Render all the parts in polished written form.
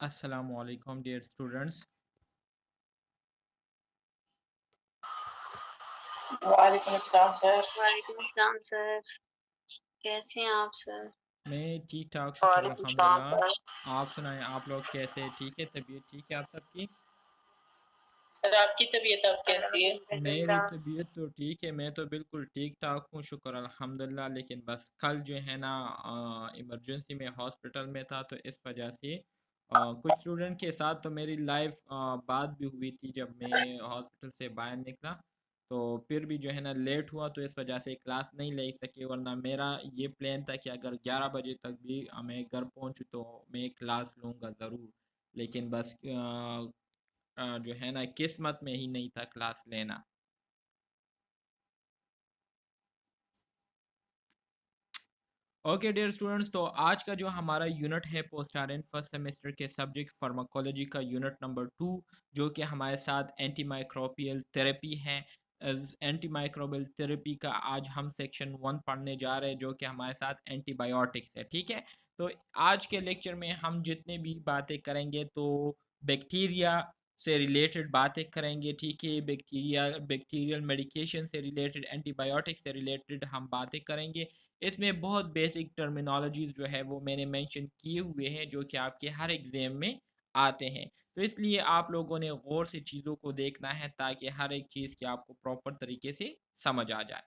Assalamualaikum dear students. वालेकुम अस्सलाम sir. वालेकुम अस्सलाम सर, कैसे हैं आप सर? मैं ठीक ठाक शुक्र वालेकुम अस्सलाम अल्हम्दुलिल्लाह। सर। आप सुनाएं, आप लोग कैसे हैं? ठीक है, तबीयत ठीक है आप सबकी? सर आपकी तबीयत अब कैसी है? मेरी अल्हम्दुलिल्लाह। तबीयत तो ठीक है, मैं तो बिल्कुल ठीक ठाक हूँ शुक्र अल्हम्दुलिल्लाह। लेकिन बस कल जो है ना इमरजेंसी में हॉस्पिटल में था, तो इस वजह से कुछ स्टूडेंट के साथ तो मेरी लाइव बात भी हुई थी जब मैं हॉस्पिटल से बाहर निकला। तो फिर भी जो है ना लेट हुआ, तो इस वजह से क्लास नहीं ले सके, वरना मेरा ये प्लान था कि अगर 11 बजे तक भी मैं घर पहुँचूँ तो मैं क्लास लूँगा ज़रूर। लेकिन बस जो है ना किस्मत में ही नहीं था क्लास लेना। ओके डियर स्टूडेंट्स, तो आज का जो हमारा यूनिट है post R N first semester के सब्जेक्ट फार्माकोलॉजी का यूनिट नंबर 2, जो कि हमारे साथ एंटी माइक्रोबियल थेरेपी है। एंटी माइक्रोबियल थेरेपी का आज हम सेक्शन 1 पढ़ने जा रहे हैं, जो कि हमारे साथ एंटीबायोटिक्स है। ठीक है, तो आज के लेक्चर में हम जितने भी बातें करेंगे तो बैक्टीरिया से रिलेटेड बातें करेंगे। ठीक है, बैक्टीरियल मेडिकेशन से रिलेटेड, एंटीबायोटिक्स से रिलेटेड हम बातें करेंगे। इसमें बहुत बेसिक टर्मिनोलॉजीज जो है वो मैंने मेंशन किए हुए हैं, जो कि आपके हर एग्ज़ाम में आते हैं। तो इसलिए आप लोगों ने गौर से चीज़ों को देखना है ताकि हर एक चीज़ की आपको प्रॉपर तरीके से समझ आ जाए।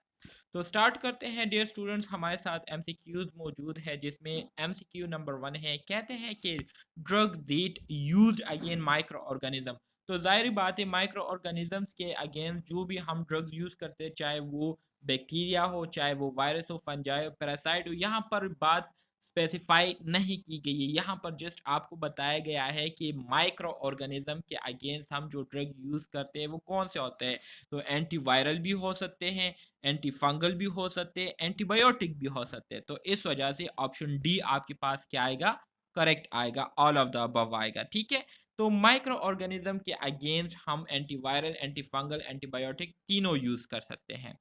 तो स्टार्ट करते हैं डियर स्टूडेंट्स। हमारे साथ एमसीक्यूज मौजूद है, जिसमें एमसीक्यू नंबर 1 है। कहते हैं कि drug that used again micro organism. तो जाहिर बात है माइक्रो ऑर्गेनिजम्स के अगेंस्ट जो भी हम ड्रग्स यूज़ करते हैं, चाहे वो बैक्टीरिया हो, चाहे वो वायरस हो, फंजाई हो, पैरासाइट हो, यहाँ पर बात स्पेसिफाई नहीं की गई है। यहाँ पर जस्ट आपको बताया गया है कि माइक्रो ऑर्गेनिज्म के अगेंस्ट हम जो ड्रग यूज़ करते हैं वो कौन से होते हैं। तो एंटीवायरल भी हो सकते हैं, एंटी फंगल भी हो सकते हैं, एंटीबायोटिक भी हो सकते हैं। तो इस वजह से ऑप्शन डी आपके पास क्या आएगा? करेक्ट आएगा, ऑल ऑफ द अबव आएगा। ठीक है, तो माइक्रो ऑर्गेनिज्म के अगेंस्ट हम एंटीवायरल, एंटी फंगल, एंटीबायोटिक तीनों यूज कर सकते हैं।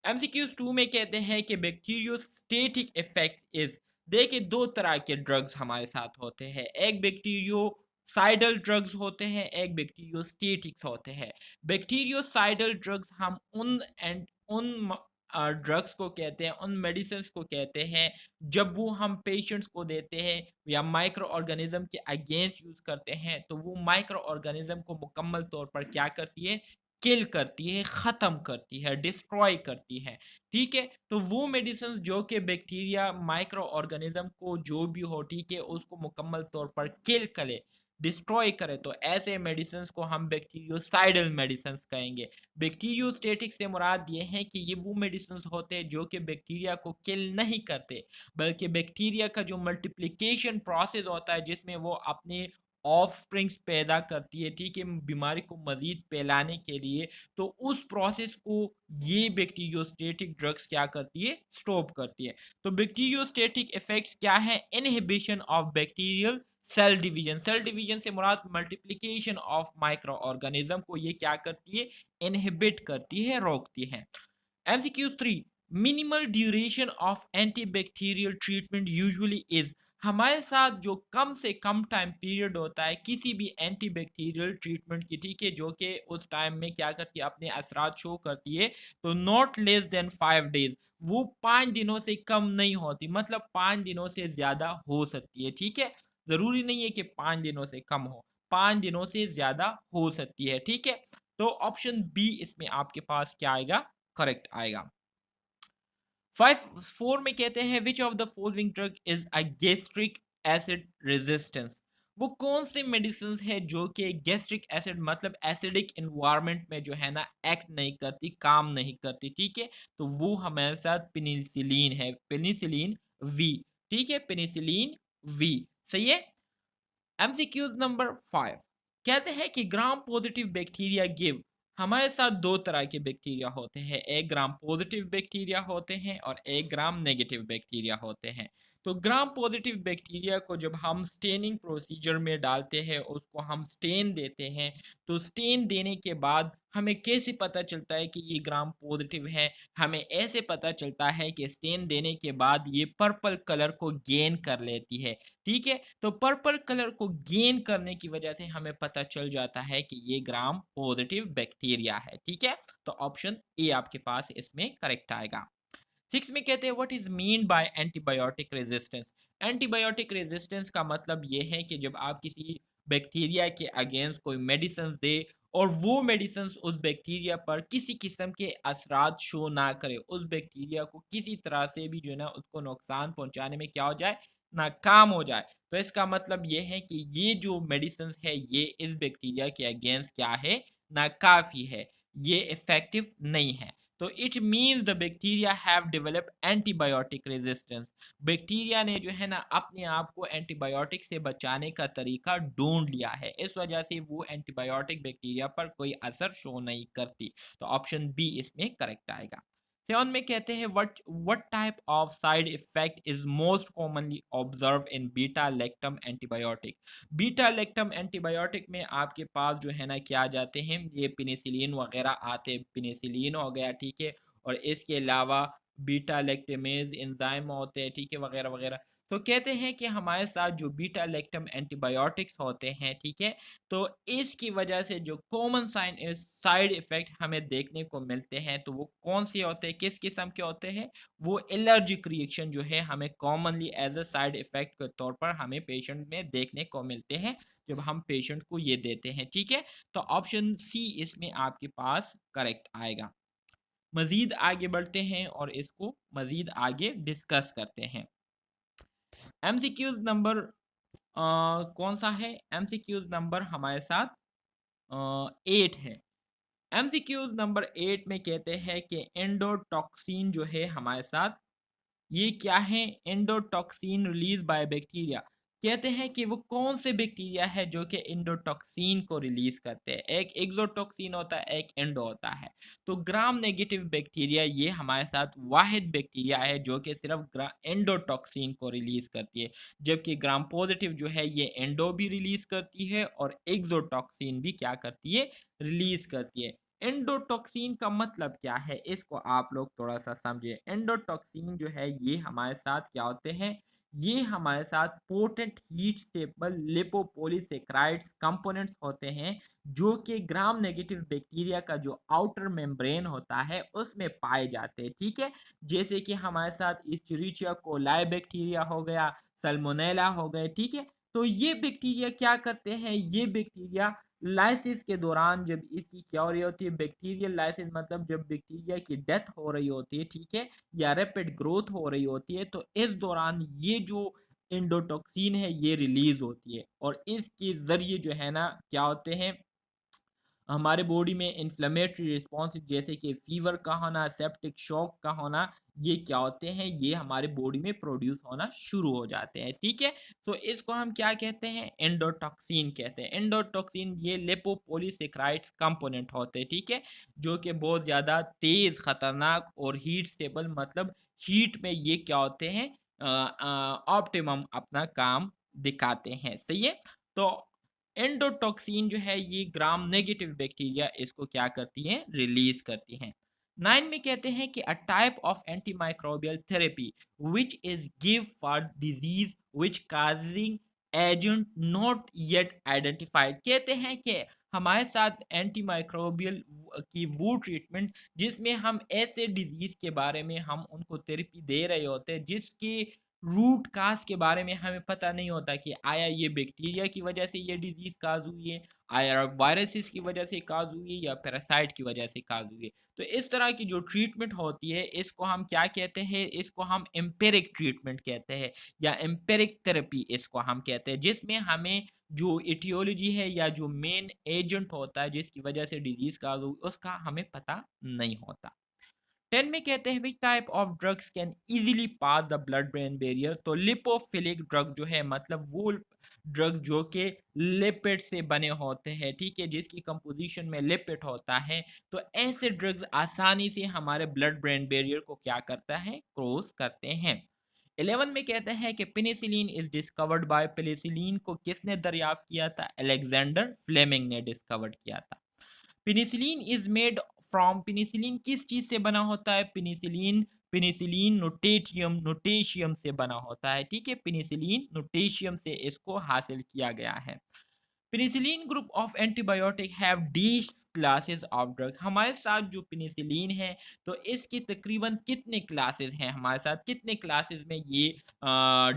एमसीक्यूज 2 में कहते हैं कि बैक्टीरियोस्टेटिक इफेक्ट इज, देखिए दो तरह के ड्रग्स हमारे साथ होते हैं, एक बैक्टीरियोसाइडल ड्रग्स होते हैं, एक बैक्टीरियोस्टेटिक्स होते हैं। बैक्टीरियोसाइडल ड्रग्स हम उन ड्रग्स को कहते हैं, उन मेडिसिन को कहते हैं जब वो हम पेशेंट्स को देते हैं या माइक्रो ऑर्गेनिज्म के अगेंस्ट यूज करते हैं, तो वो माइक्रो ऑर्गेनिज्म को मुकम्मल तौर पर क्या करती है? किल करती है, ख़त्म करती है, डिस्ट्रॉय करती है। ठीक है, तो वो मेडिसिन जो कि बैक्टीरिया माइक्रो ऑर्गेनिज्म को जो भी हो, ठीक है, उसको मुकम्मल तौर पर किल करे, डिस्ट्रॉय करे, तो ऐसे मेडिसिन को हम बैक्टीरियोसाइडल मेडिसिन कहेंगे। बैक्टीरियोस्टेटिक से मुराद ये है कि ये वो मेडिसिन होते हैं जो कि बैक्टीरिया को किल नहीं करते, बल्कि बैक्टीरिया का जो मल्टीप्लिकेशन प्रोसेस होता है, जिसमें वो अपने ऑफस्प्रिंग्स पैदा करती है, ठीक है, बीमारी को मजीद फैलाने के लिए, तो उस प्रोसेस को ये बैक्टीरियोस्टेटिक ड्रग्स क्या करती है? स्टॉप करती है। तो बैक्टीरियोस्टेटिक इफेक्ट्स क्या है? Inhibition of bacterial cell division. Cell division से मुराद मल्टीप्लिकेशन ऑफ माइक्रो ऑर्गेनिज्म को ये क्या करती है? इनहिबिट करती है, रोकती है। MCQ 3, minimal duration of antibacterial treatment usually is, हमारे साथ जो कम से कम टाइम पीरियड होता है किसी भी एंटीबैक्टीरियल ट्रीटमेंट की, ठीक है, जो कि उस टाइम में क्या करती है? अपने असरात शो करती है, तो नॉट लेस देन 5 डेज, वो 5 दिनों से कम नहीं होती, मतलब 5 दिनों से ज्यादा हो सकती है। ठीक है, जरूरी नहीं है कि 5 दिनों से कम हो, 5 दिनों से ज्यादा हो सकती है। ठीक है, तो ऑप्शन बी इसमें आपके पास क्या आएगा? करेक्ट आएगा। 5 4 में कहते हैं which of the following drug is a gastric acid resistance. वो कौन सी मेडिसिन है जो कि गैस्ट्रिक एसिड मतलब एसिडिक एनवायरनमेंट में जो है ना एक्ट नहीं करती, काम नहीं करती। ठीक है, तो वो हमारे साथ पेनिसिलिन है, पेनिसिलिन वी। ठीक है, पेनिसिलिन वी सही है। एमसीक्यूज नंबर 5 कहते हैं कि ग्राम पॉजिटिव बैक्टीरिया गिव, हमारे साथ दो तरह के बैक्टीरिया होते हैं, एक ग्राम पॉजिटिव बैक्टीरिया होते हैं और एक ग्राम नेगेटिव बैक्टीरिया होते हैं। तो ग्राम पॉजिटिव बैक्टीरिया को जब हम स्टेनिंग प्रोसीजर में डालते हैं, उसको हम स्टेन देते हैं, तो स्टेन देने के बाद हमें कैसे पता चलता है कि ये ग्राम पॉजिटिव है? हमें ऐसे पता चलता है कि स्टेन देने के बाद ये पर्पल कलर को गेन कर लेती है, ठीक है? तो पर्पल कलर को गेन करने की वजह से हमें पता चल जाता है कि ये ग्राम पॉजिटिव बैक्टीरिया है, ठीक है? तो ऑप्शन ए आपके पास इसमें करेक्ट आएगा। 6 में कहते हैं what is mean by antibiotic resistance. Antibiotic resistance का मतलब ये है कि जब आप किसी बैक्टीरिया के अगेंस्ट कोई मेडिसिन दे और वो मेडिसिन उस बैक्टीरिया पर किसी किस्म के असरात शो ना करे, उस बैक्टीरिया को किसी तरह से भी जो है ना उसको नुकसान पहुंचाने में क्या हो जाए, नाकाम हो जाए, तो इसका मतलब ये है कि ये जो मेडिसिन है ये इस बैक्टीरिया के अगेंस्ट क्या है, नाकाफी है, ये इफेक्टिव नहीं है। तो it means the bacteria have developed antibiotic resistance. Bacteria ने जो है ना अपने आप को एंटीबायोटिक से बचाने का तरीका ढूंढ लिया है, इस वजह से वो एंटीबायोटिक बैक्टीरिया पर कोई असर शो नहीं करती। तो ऑप्शन बी इसमें करेक्ट आएगा। 7 में कहते हैं what type of side effect is most commonly observe in beta lactam antibiotic. Beta lactam antibiotic में आपके पास जो है ना क्या आ जाते हैं, ये पेनिसिलिन वगैरह आते हैं, पेनिसिलिन हो गया, ठीक है, और इसके अलावा बीटा लैक्टेमेज एंजाइम होते हैं, ठीक है, वगैरह वगैरह। तो कहते हैं कि हमारे साथ जो बीटा लैक्टम एंटीबायोटिक्स होते हैं, ठीक है, तो इसकी वजह से जो कॉमन साइड इफेक्ट हमें देखने को मिलते हैं, तो वो कौन से होते हैं, किस किस्म के होते हैं, वो एलर्जिक रिएक्शन जो है हमें commonly as a side effect के तौर पर हमें पेशेंट में देखने को मिलते हैं जब हम पेशेंट को ये देते हैं, ठीक है। तो ऑप्शन सी इसमें आपके पास करेक्ट आएगा। मजीद आगे बढ़ते हैं और इसको मजीद आगे डिस्कस करते हैं। एमसीक्यूज नंबर कौन सा है, एमसीक्यूज नंबर हमारे साथ 8 है। एमसीक्यूज नंबर 8 में कहते हैं कि एंडोटॉक्सिन जो है हमारे साथ ये क्या है, एंडोटॉक्सिन रिलीज बाय बैक्टीरिया। कहते हैं कि वो कौन से बैक्टीरिया है जो कि एंडोटॉक्सिन को रिलीज करते हैं, एक एक्सोटॉक्सिन होता है, एक एंडो होता है। तो ग्राम नेगेटिव बैक्टीरिया ये हमारे साथ वाहिद बैक्टीरिया है जो कि सिर्फ एंडोटॉक्सिन को रिलीज करती है, जबकि ग्राम पॉजिटिव जो है ये एंडो भी रिलीज करती है और एक्सोटॉक्सिन भी क्या करती है, रिलीज करती है। एंडोटॉक्सिन का मतलब क्या है, इसको आप लोग थोड़ा सा समझे। एंडोटॉक्सिन जो है ये हमारे साथ क्या होते हैं, ये हमारे साथ पोटेंट हीट स्टेबल लिपोपोलीसेक्राइड्स कंपोनेंट्स होते हैं जो कि ग्राम नेगेटिव बैक्टीरिया का जो आउटर मेम्ब्रेन होता है उसमें पाए जाते हैं, ठीक है। जैसे कि हमारे साथ इस्चरिचिया कोलाई बैक्टीरिया हो गया, सल्मोनेला हो गए, ठीक है। तो ये बैक्टीरिया क्या करते हैं, ये बैक्टीरिया लाइसिस के दौरान जब इसकी क्या हो रही होती है, बैक्टीरियल लाइसिस मतलब जब बैक्टीरिया की डेथ हो रही होती है, ठीक है, या रैपिड ग्रोथ हो रही होती है, तो इस दौरान ये जो एंडोटॉक्सिन है ये रिलीज होती है और इसके जरिए जो है ना क्या होते हैं, हमारे बॉडी में इन्फ्लेमेटरी रिस्पॉन्स जैसे कि फीवर का होना, सेप्टिक शॉक का होना, ये क्या होते हैं, ये हमारे बॉडी में प्रोड्यूस होना शुरू हो जाते हैं, ठीक है। तो इसको हम क्या कहते हैं, एंडोटॉक्सिन कहते हैं। एंडोटॉक्सिन ये लिपोपोलीसेक्राइड्स कंपोनेंट होते हैं, ठीक है, जो कि बहुत ज़्यादा तेज़ खतरनाक और हीट स्टेबल मतलब हीट में ये क्या होते हैं, ऑप्टिमम अपना काम दिखाते हैं, सही है। तो एंडोटॉक्सिन जो है ये ग्राम नेगेटिव बैक्टीरिया इसको क्या करती है, रिलीज करती हैं। 9 में कहते हैं कि a type of antimicrobial therapy which is give for disease which causing agent not yet identified. कहते हैं कि हमारे साथ एंटीमाइक्रोबियल की वो ट्रीटमेंट जिसमें हम ऐसे डिजीज के बारे में हम उनको थेरेपी दे रहे होते हैं जिसके रूट काज के बारे में हमें पता नहीं होता कि आया ये बैक्टीरिया की वजह से ये डिजीज काज हुई है, आया वायरसेस की वजह से काज हुई है, या पैरासाइट की वजह से काज हुई है। तो इस तरह की जो ट्रीटमेंट होती है इसको हम क्या कहते हैं, इसको हम एम्पेरिक ट्रीटमेंट कहते हैं या एम्पेरिक थेरेपी इसको हम कहते हैं, जिसमें हमें जो इटियोलॉजी है या जो मेन एजेंट होता है जिसकी वजह से डिजीज काज हुई उसका हमें पता नहीं होता। 10 में कहते हैं which type of drugs can easily pass the blood brain barrier. तो लिपोफिलिक ड्रग जो है मतलब वो ड्रग्स जो कि लिपिड से बने होते हैं, ठीक है, जिसकी कंपोजिशन में लिपिड होता है, तो ऐसे ड्रग्स आसानी से हमारे ब्लड ब्रेन बैरियर को क्या करता है, क्रॉस करते हैं। 11 में कहते हैं कि penicillin is discovered by, penicillin को किसने दरियाफ्त किया था? अलेक्जेंडर फ्लेमिंग ने डिस्कवर किया था। Penicillin is made from, penicillin किस चीज से बना होता है? पेनिसिलिन पेनिसिलिन नोटेशियम से बना होता है, ठीक है। पेनिसिलिन नोटेशियम से इसको हासिल किया गया है। Penicillin group of antibiotic have D classes of drug. हमारे साथ जो पेनिसिलिन है तो इसकी तकरीबन कितने क्लासेस हैं, हमारे साथ कितने क्लासेस में ये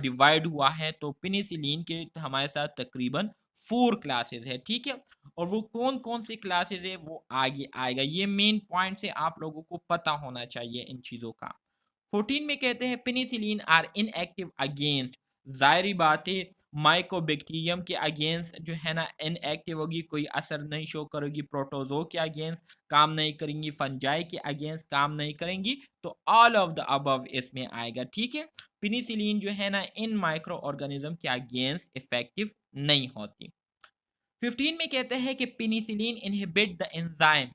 डिवाइड हुआ है? तो पेनिसिलिन के हमारे साथ तकरीबन 4 क्लासेस है, ठीक है। और वो कौन कौन से क्लासेस है वो आगे आएगा। ये मेन पॉइंट से आप लोगों को पता होना चाहिए इन चीज़ों का। 14 में कहते हैं पेनिसिलिन आर इनएक्टिव अगेंस्ट, ज़ाहिर बात है माइकोबैक्टीरियम के अगेंस्ट जो है ना इनएक्टिव होगी, कोई असर नहीं शो करेगी। प्रोटोजो के अगेंस्ट काम नहीं करेंगी, फंजाई के अगेंस्ट काम नहीं करेंगी। तो ऑल ऑफ द अबव इसमें आएगा, ठीक है। पेनिसिलिन जो है ना इन माइक्रो ऑर्गेनिज्म के अगेंस्ट इफेक्टिव नहीं होती। 15 में कहते हैं कि पेनिसिलिन इनहिबिट द एंजाइम,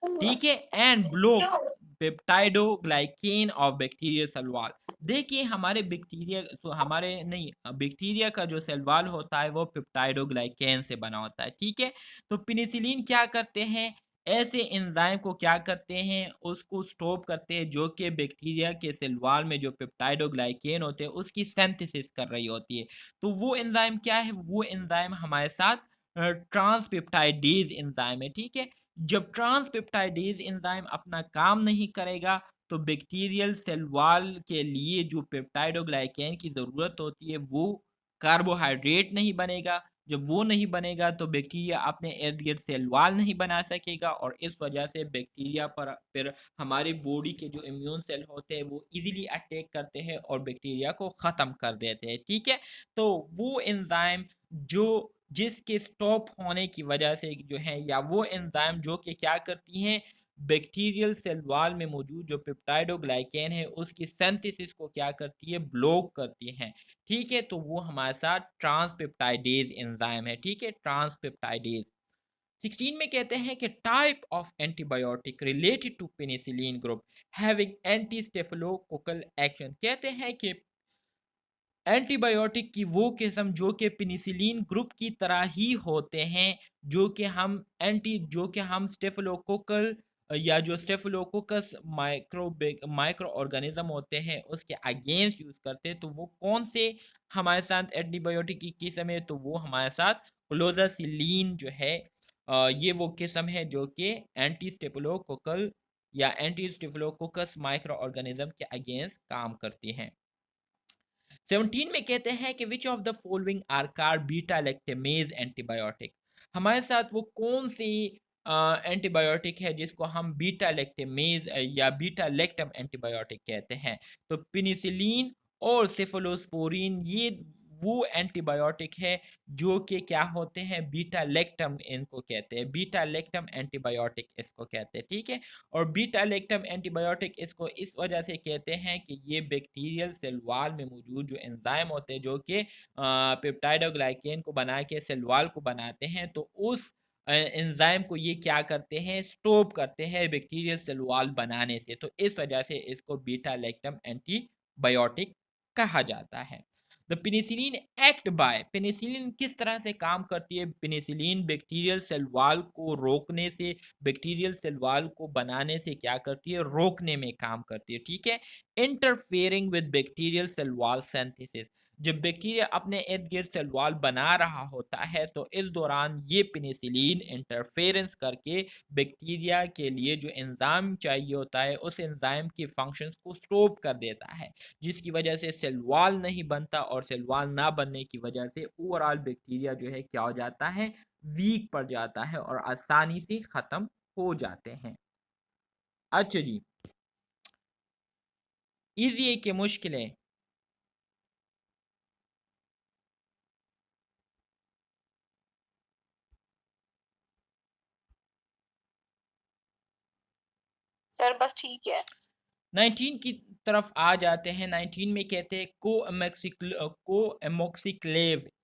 ठीक है, and block peptidoglycan of bacterial cell wall. देखिए हमारे बैक्टीरिया हमारे नहीं बैक्टीरिया का जो सेल वॉल होता है वो पेप्टाइडोग्लाइकेन से बना होता है, ठीक है। तो पेनिसिलिन क्या करते हैं? ऐसे एंजाइम को क्या करते हैं? उसको स्टॉप करते हैं जो कि बैक्टीरिया के सेल वॉल में जो पेप्टाइडोग्लाइकेन होते हैं उसकी सिंथेसिस कर रही होती है। तो वो एंजाइम क्या है? वो एंजाइम हमारे साथ ट्रांसपेप्टाइडेज एंजाइम है, ठीक है। जब ट्रांसपेप्टाइडेज एंजाइम अपना काम नहीं करेगा तो बैक्टीरियल सेल वॉल के लिए जो पेप्टाइडोग्लाइकेन की ज़रूरत होती है वो कार्बोहाइड्रेट नहीं बनेगा। जब वो नहीं बनेगा तो बैक्टीरिया अपने इर्द गिर्द सेल वॉल नहीं बना सकेगा और इस वजह से बैक्टीरिया पर फिर हमारी बॉडी के जो इम्यून सेल होते हैं वो इजीली अटैक करते हैं और बैक्टीरिया को ख़त्म कर देते हैं, ठीक है। तो वो एंजाइम जो जिसके स्टॉप होने की वजह से जो है, या वो एंजाइम जो कि क्या करती हैं बैक्टीरियल सेल वॉल में मौजूद जो पेप्टाइडोग्लाइकेन है उसकी सिंथेसिस को क्या करती है? ब्लॉक करती हैं, ठीक है। तो वो हमारे साथ ट्रांसपेप्टाइडेज एंजाइम है, ठीक है, ट्रांसपेप्टाइडेज। 16 में कहते हैं कि type of antibiotic related to penicillin group having anti staphylococcal action. कहते हैं कि एंटीबायोटिक की वो किस्म जो कि पेनिसिलिन ग्रुप की तरह ही होते हैं, जो कि हम स्टेफिलोकोकल या जो स्टेफिलोकोकस माइक्रो ऑर्गेनिज्म होते हैं उसके अगेंस्ट यूज़ करते हैं। तो वो कौन से हमारे साथ एंटीबायोटिक की किस्म है? तो वो हमारे साथ क्लोजासिलीन जो है ये वो किस्म है जो कि एंटी स्टेफिलोकोकल या एंटी स्टेफिलोकोकस माइक्रो ऑर्गेनिज्म के अगेंस्ट काम करती हैं। 17 में कहते हैं कि which of the following are car beta lactamase antibiotic. हमारे साथ वो कौन सी एंटीबायोटिक है जिसको हम बीटा लैक्टेमेज या बीटा लैक्टम एंटीबायोटिक कहते हैं? तो पेनिसिलिन और सेफलोस्पोरिन ये वो एंटीबायोटिक है जो कि क्या होते हैं? बीटा लैक्टम इनको कहते हैं, बीटा लैक्टम एंटीबायोटिक इसको कहते हैं, ठीक है। और बीटा लैक्टम एंटीबायोटिक इसको इस वजह से कहते हैं कि ये बैक्टीरियल सेल वॉल में मौजूद जो एंजाइम होते हैं जो कि पेप्टाइडोग्लाइकेन को बना के सेल वॉल को बनाते हैं, तो उस एंजाइम को ये क्या करते हैं? स्टॉप करते हैं बैक्टीरियल सेल वॉल बनाने से। तो इस वजह से इसको बीटा लैक्टम एंटीबायोटिक कहा जाता है। The penicillin act by, penicillin किस तरह से काम करती है? पेनिसिलिन बैक्टीरियल सेल वॉल को रोकने से, बैक्टीरियल सेल वॉल को बनाने से क्या करती है? रोकने में काम करती है, ठीक है। Interfering with bacterial cell wall synthesis, जब बैक्टीरिया अपने इर्द गिर्द सेल वॉल बना रहा होता है तो इस दौरान ये पेनिसिलिन इंटरफेरेंस करके बैक्टीरिया के लिए जो एंजाइम चाहिए होता है उस एंजाइम के फंक्शंस को स्टॉप कर देता है, जिसकी वजह से सेल वॉल नहीं बनता और सेल वॉल ना बनने की वजह से ओवरऑल बैक्टीरिया जो है क्या हो जाता है? वीक पड़ जाता है और आसानी से ख़त्म हो जाते हैं। अच्छा जी, ईज़ी है कि मुश्किल है? सर बस ठीक है। 19 की तरफ आ जाते हैं। 19 में कहते हैं कोएमोक्सिक्लेव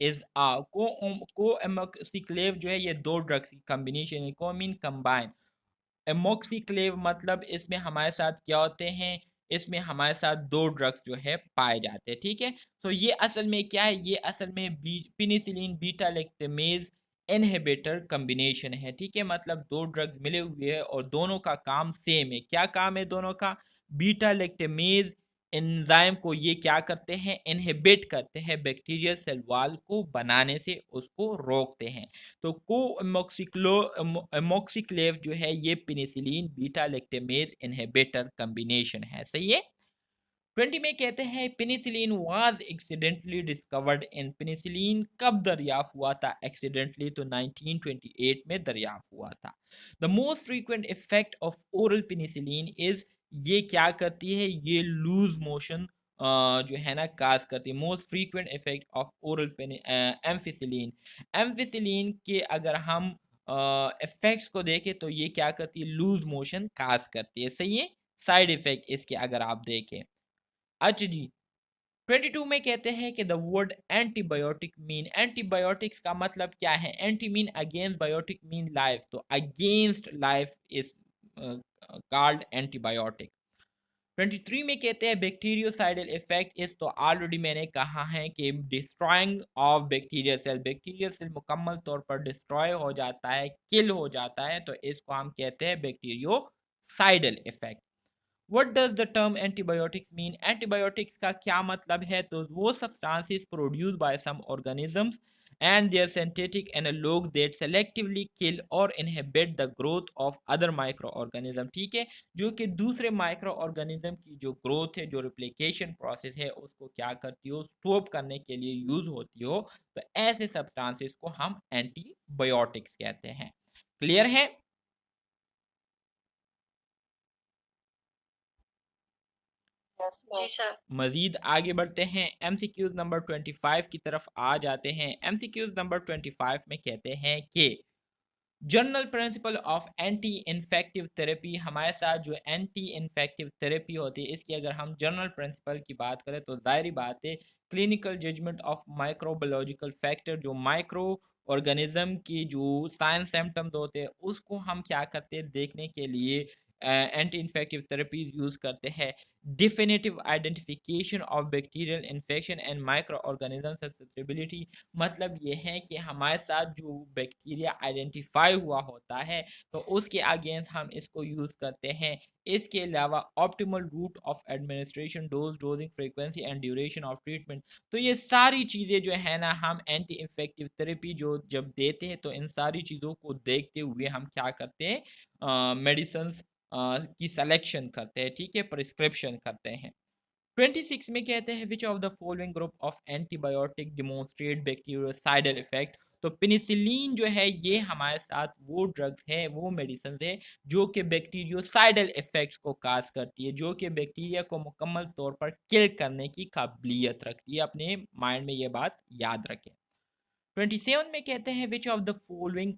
इज आ, कोएमोक्सिक्लेव जो है ये दो ड्रग्स की कॉम्बिनेशन है, को मीन कंबाइन। एमोक्सिक्लेव मतलब इसमें हमारे साथ क्या होते हैं? इसमें हमारे साथ 2 ड्रग्स जो है पाए जाते हैं, ठीक है। तो ये असल में क्या है, ये असल में penicillin beta lactamase inhibitor combination है, ठीक है। मतलब 2 ड्रग्स मिले हुए हैं और दोनों का काम सेम है। क्या काम है दोनों का? बीटा लैक्टेमेज एंजाइम को ये क्या करते हैं, इनहिबिट करते हैं, बैक्टीरियल सेल वॉल को बनाने से उसको रोकते हैं। तो को एमोक्सिक्लेव जो है ये penicillin beta lactamase inhibitor combination है, सही है। 20 में कहते हैं penicillin was accidentally discovered in, penicillin कब दरियाफ्त हुआ था एक्सीडेंटली? तो 1928 में दरियाफ्त हुआ था। The most frequent effect of oral penicillin is, ये क्या करती है, ये लूज मोशन जो है ना काज करती है। Most frequent effect of oral ampicillin, ampicillin के अगर हम इफेक्ट्स को देखें तो ये क्या करती है, लूज मोशन काज करती है, सही है। साइड इफेक्ट इसके अगर आप देखें, अच्छा जी। 22 में कहते हैं कि the word antibiotic mean, antibiotics का मतलब क्या है? Anti mean against, biotic mean life, तो against life is called antibiotic. 23 में कहते हैं बैक्टीरियोसाइडल इफेक्ट इज, तो ऑलरेडी मैंने कहा है कि destroying of bacterial cell, bacterial cell मुकम्मल तौर पर डिस्ट्रॉय हो जाता है, किल हो जाता है, तो इसको हम कहते हैं bacteriocidal effect. What does the term antibiotics mean? Antibiotics का क्या मतलब है? तो वो substances produced by some organisms and their synthetic analogues that selectively kill or inhibit the growth of other microorganism, ठीक है। जो कि दूसरे माइक्रोऑर्गेनिज्म की जो ग्रोथ है, जो रिप्लिकेशन प्रोसेस है, उसको क्या करती हो, स्टॉप करने के लिए यूज होती हो, तो ऐसे सब्सटेंसेस को हम एंटीबायोटिक्स कहते हैं। क्लियर है? जी सर। मजीद आगे बढ़ते हैं, एमसीक्यूज नंबर 25 की तरफ आ जाते हैं। एमसीक्यूज नंबर 25 में कहते हैं कि general principle of anti infective therapy, हमारे साथ जो एंटी इन्फेक्टिव थेरेपी होती है इसकी अगर हम जनरल प्रिंसिपल की बात करें तो जाहिर बात है clinical judgement of microbiological factor, जो माइक्रो ऑर्गेनिज्म की जो साइन सिम्टम्स होते हैं उसको हम क्या करते हैं देखने के लिए एंटी इन्फेक्टिव थेरेपी यूज करते हैं। Definitive identification of bacterial infection and micro organism susceptibility, मतलब ये है कि हमारे साथ जो बैक्टीरिया आइडेंटिफाई हुआ होता है तो उसके अगेंस्ट हम इसको यूज़ करते हैं। इसके अलावा optimal route of administration, dose, dosing frequency and duration of treatment, तो ये सारी चीज़ें जो है ना हम एंटी इन्फेक्टिव थेरेपी जो जब देते हैं तो इन सारी चीज़ों को देखते हुए हम क्या करते हैं, मेडिसिन की सिलेक्शन करते हैं, ठीक है, प्रिस्क्रिप्शन करते हैं। 26 में कहते हैं which of the following group of antibiotic demonstrate bacteriocidal effect, तो पेनिसिलिन जो है ये हमारे साथ वो ड्रग्स है, वो मेडिसिन है जो कि बैक्टीरियोसाइडल इफेक्ट्स को काज करती है, जो कि बैक्टीरिया को मुकम्मल तौर पर किल करने की काबिलियत रखती है। अपने माइंड में ये बात याद रखें। 27 में कहते हैं which of the following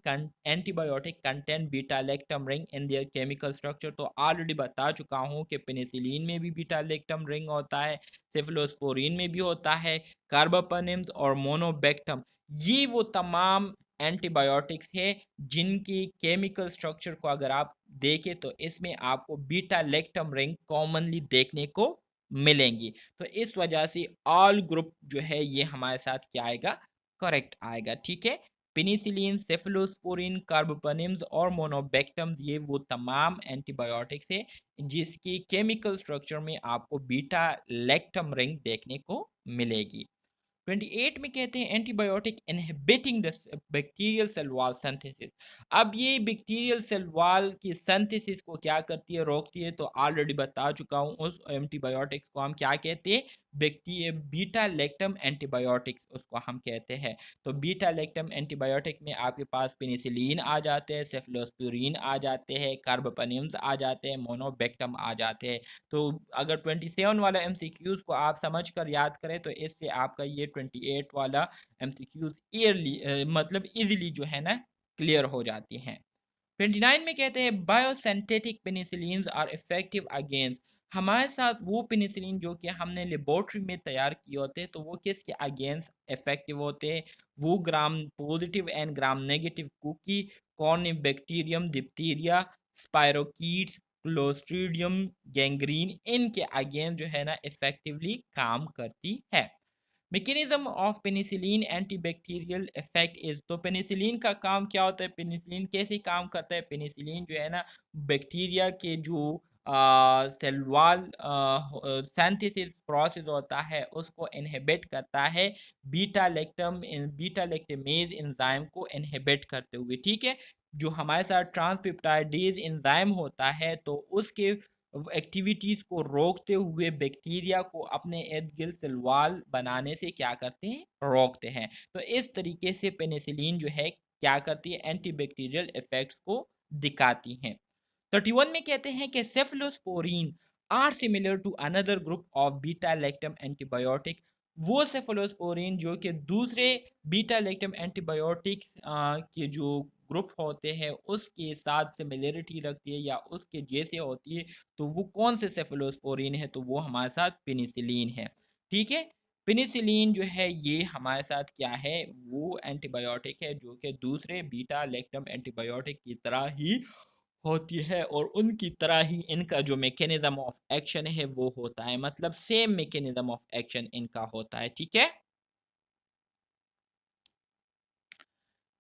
antibiotic content beta lactam ring in their chemical structure, तो ऑलरेडी बता चुका हूं कि पेनिसिलिन में भी बीटा लैक्टम रिंग होता है, सेफलोस्पोरिन में भी होता है, कार्बापेनिम्स और मोनोबेक्टम, ये वो तमाम एंटीबायोटिक्स है जिनकी केमिकल स्ट्रक्चर को अगर आप देखें तो इसमें आपको बीटा लैक्टम रिंग कॉमनली देखने को मिलेंगी। तो इस वजह से ऑल ग्रुप जो है ये हमारे साथ क्या आएगा, करेक्ट आएगा, ठीक है। पेनिसिलिन, सेफलोस्पोरिन, कार्बापेनिम्स और मोनोबेक्टम्स ये वो तमाम एंटीबायोटिक्स है जिसकी केमिकल स्ट्रक्चर में आपको बीटा लैक्टम रिंग देखने को मिलेगी। 28 में कहते हैं antibiotic inhibiting the bacterial cell wall synthesis, अब ये बैक्टीरियल सेल वॉल की सिंथेसिस को क्या करती है, रोकती है। तो ऑलरेडी बता चुका हूँ उस एंटीबायोटिक्स को हम क्या कहते हैं, बैक्टीरिया बीटा लैक्टम एंटीबायोटिक्स उसको हम कहते हैं। तो बीटा लैक्टम एंटीबायोटिक में आपके पास पेनिसिलिन आ जाते हैं, सेफलोस्पुरिन आ जाते हैं, कार्बापेनिम्स आ जाते हैं, मोनोबेक्टम आ जाते हैं। तो अगर 27 वाला एमसीक्यूज को आप समझ कर याद करें तो इससे आपका ये 28 वाला एमसीक्यूज ईयरली मतलब इजीली जो है ना क्लियर हो जाती हैं। 29 में कहते हैं biosynthetic penicillin are effective against, हमारे साथ वो पेनिसिलिन जो कि हमने लेबोरेटरी में तैयार किए होते हैं तो वो किसके अगेंस्ट इफेक्टिव होते हैं, वो gram positive and gram negative cocci, corynebacterium, diphtheria, spirochetes, clostridium, gangrene, इनके अगेंस्ट जो है ना इफेक्टिवली काम करती है। Mechanism of penicillin antibacterial effect is, तो पेनिसिलिन का काम क्या होता है, पेनिसिलिन कैसे काम करता है? पेनिसिलिन जो है ना बैक्टीरिया के जो सेल वॉल सिंथेसिस प्रोसेस होता है उसको इनहिबिट करता है, बीटा लैक्टेमेज एंजाइम को इनहिबिट करते हुए। ठीक है, जो हमारे साथ ट्रांसपेप्टाइडेज एंजाइम होता है तो उसके एक्टिविटीज़ को रोकते हुए बैक्टीरिया को अपने इर्द गिर्द सेल वॉल बनाने से क्या करते हैं, रोकते हैं। तो इस तरीके से पेनिसिलिन जो है क्या करती है, एंटीबैक्टीरियल इफेक्ट्स को दिखाती हैं। 31 में कहते हैं कि cephalosporin are similar to another group of beta lactam antibiotic, वो सेफलोस्पोरिन जो कि दूसरे बीटा लैक्टम एंटीबायोटिक्स के जो ग्रुप होते हैं उसके साथ सिमिलरिटी रखती है या उसके जैसे होती है, तो वो कौन से सेफलोस्पोरिन है? तो वो हमारे साथ पेनिसिलिन है। ठीक है, पेनिसिलिन जो है ये हमारे साथ क्या है, वो एंटीबायोटिक है जो कि दूसरे बीटा लैक्टम एंटीबायोटिक की तरह ही होती है और उनकी तरह ही इनका जो मैकेनिज्म ऑफ एक्शन है वो होता है, मतलब सेम मैकेनिज्म ऑफ एक्शन इनका होता है। ठीक है,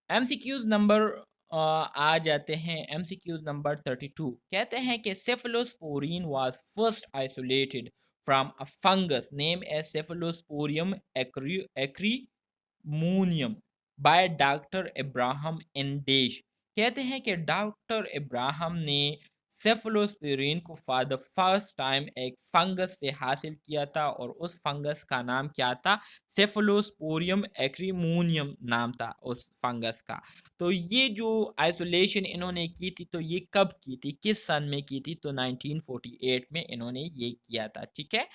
एमसीक्यूज नंबर आ जाते हैं। एमसीक्यूज नंबर 32 कहते हैं कि cephalosporin was first isolated from a fungus name as cephalosporium acremonium by doctor इब्राहिम इंडेश। कहते हैं कि डॉक्टर इब्राहिम ने सेफलोस्पोरिन को फॉर द फर्स्ट टाइम एक फंगस से हासिल किया था और उस फंगस का नाम क्या था, सेफलोस्पोरियम एक्रीमोनियम नाम था उस फंगस का। तो ये जो आइसोलेशन इन्होंने की थी तो ये कब की थी, किस सन में की थी? तो 1948 में इन्होंने ये किया था। ठीक है,